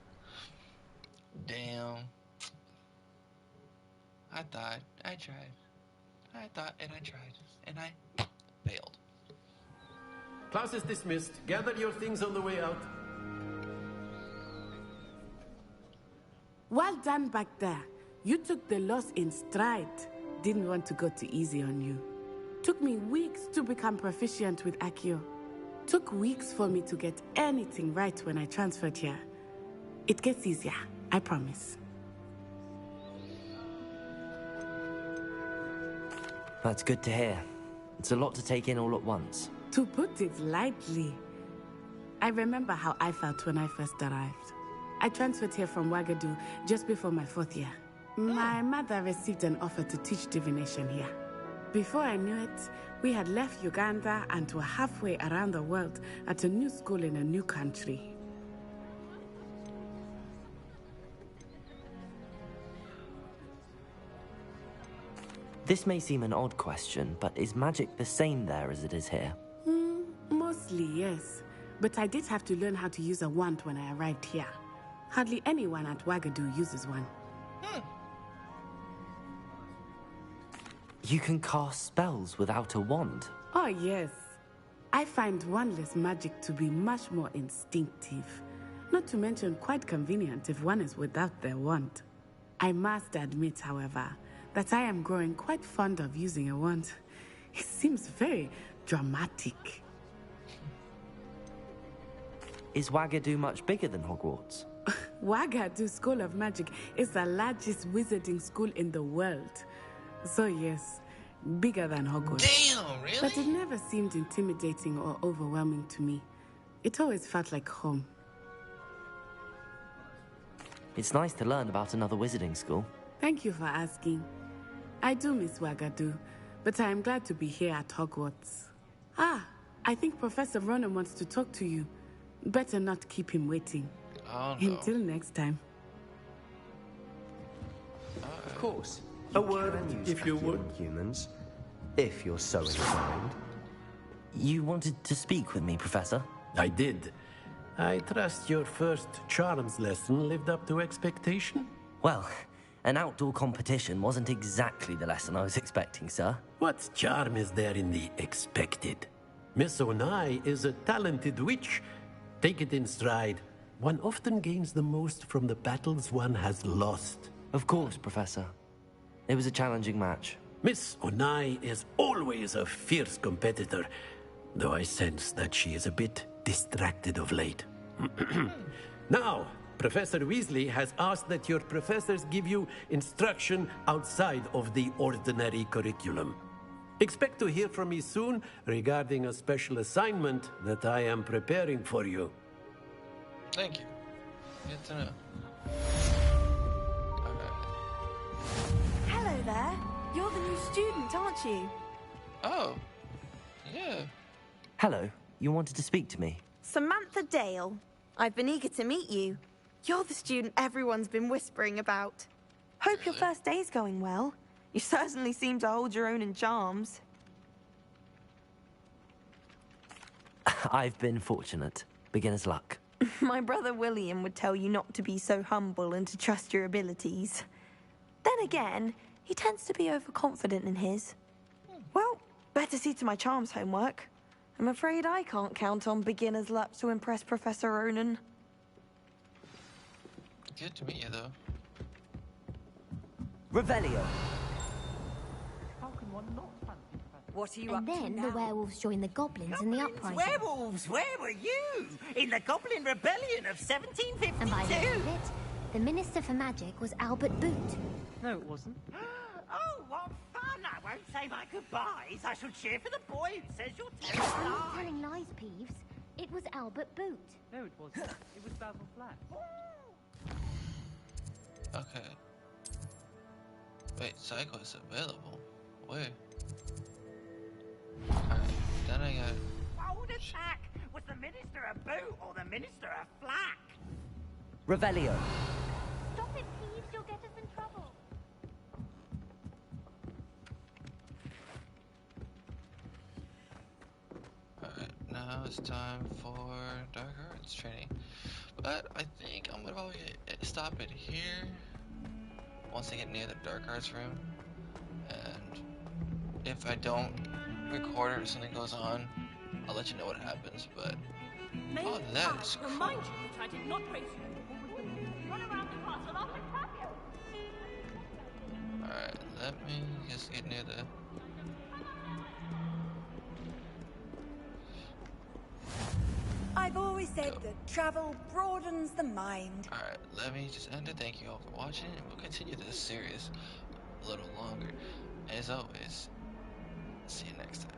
Damn. I thought. I tried. I thought and I tried. And I failed. Class is dismissed. Gather your things on the way out. Well done back there. You took the loss in stride. Didn't want to go too easy on you. Took me weeks to become proficient with Accio. Took weeks for me to get anything right when I transferred here. It gets easier, I promise. That's good to hear. It's a lot to take in all at once. To put it lightly, I remember how I felt when I first arrived. I transferred here from Ouagadougou just before my 4th year. My mother received an offer to teach divination here. Before I knew it, we had left Uganda and were halfway around the world at a new school in a new country. This may seem an odd question, but is magic the same there as it is here? Mostly, yes. But I did have to learn how to use a wand when I arrived here. Hardly anyone at Ouagadougou uses one. You can cast spells without a wand? Oh, yes. I find wandless magic to be much more instinctive. Not to mention quite convenient if one is without their wand. I must admit, however, that I am growing quite fond of using a wand. It seems very dramatic. Is Ouagadougou much bigger than Hogwarts? Ouagadougou School of Magic is the largest wizarding school in the world. So yes, bigger than Hogwarts. Damn, really? But it never seemed intimidating or overwhelming to me. It always felt like home. It's nice to learn about another wizarding school. Thank you for asking. I do miss Ouagadougou, but I am glad to be here at Hogwarts. I think Professor Ronen wants to talk to you. Better not keep him waiting. Oh, no. Until next time. Of course. A word, if you would. Humans, if you're so inclined. You wanted to speak with me, Professor? I did. I trust your first charms lesson lived up to expectation? Well, an outdoor competition wasn't exactly the lesson I was expecting, sir. What charm is there in the expected? Miss Onai is a talented witch. Take it in stride. One often gains the most from the battles one has lost. Of course, Professor. It was a challenging match. Miss Onai is always a fierce competitor, though I sense that she is a bit distracted of late. Now, Professor Weasley has asked that your professors give you instruction outside of the ordinary curriculum. Expect to hear from me soon regarding a special assignment that I am preparing for you. Thank you. Good to know. Hello there. You're the new student, aren't you? Oh, yeah. Hello. You wanted to speak to me? Samantha Dale. I've been eager to meet you. You're the student everyone's been whispering about. Hope your first day's going well. You certainly seem to hold your own in charms. I've been fortunate. Beginner's luck. My brother William would tell you not to be so humble and to trust your abilities. Then again, he tends to be overconfident in his. Well, better see to my charms homework. I'm afraid I can't count on beginner's luck to impress Professor Ronen. Good to meet you, though. Revelio. What are you And up to then now? the werewolves joined the goblins in the uprising. Werewolves, where were you? In the Goblin Rebellion of 1752. And by the end of it, the Minister for Magic was Albert Boot. No, it wasn't. Oh, what fun! I won't say my goodbyes. I shall cheer for the boy who says you're You're telling not lies. telling lies, Peeves. It was Albert Boot. No, it wasn't. It was Basil Flack. Okay. Wait, Psycho is available. Where? Alright, then I got... Bold attack! Was the Minister a boot or the Minister a flack? Revelio. Stop it, please. You'll get us in trouble. Alright, now it's time for Dark Arts training. But I think I'm gonna probably stop it here once I get near the Dark Arts room. And if I don't record it or something goes on, I'll let you know what happens. But oh, that is cool. Remind you that I did not raise you. Run around the castle, I'll attack you. Alright, let me just get near the... I've always said that travel broadens the mind. Alright, let me just end it. Thank you all for watching, and we'll continue this series a little longer. As always, see you next time.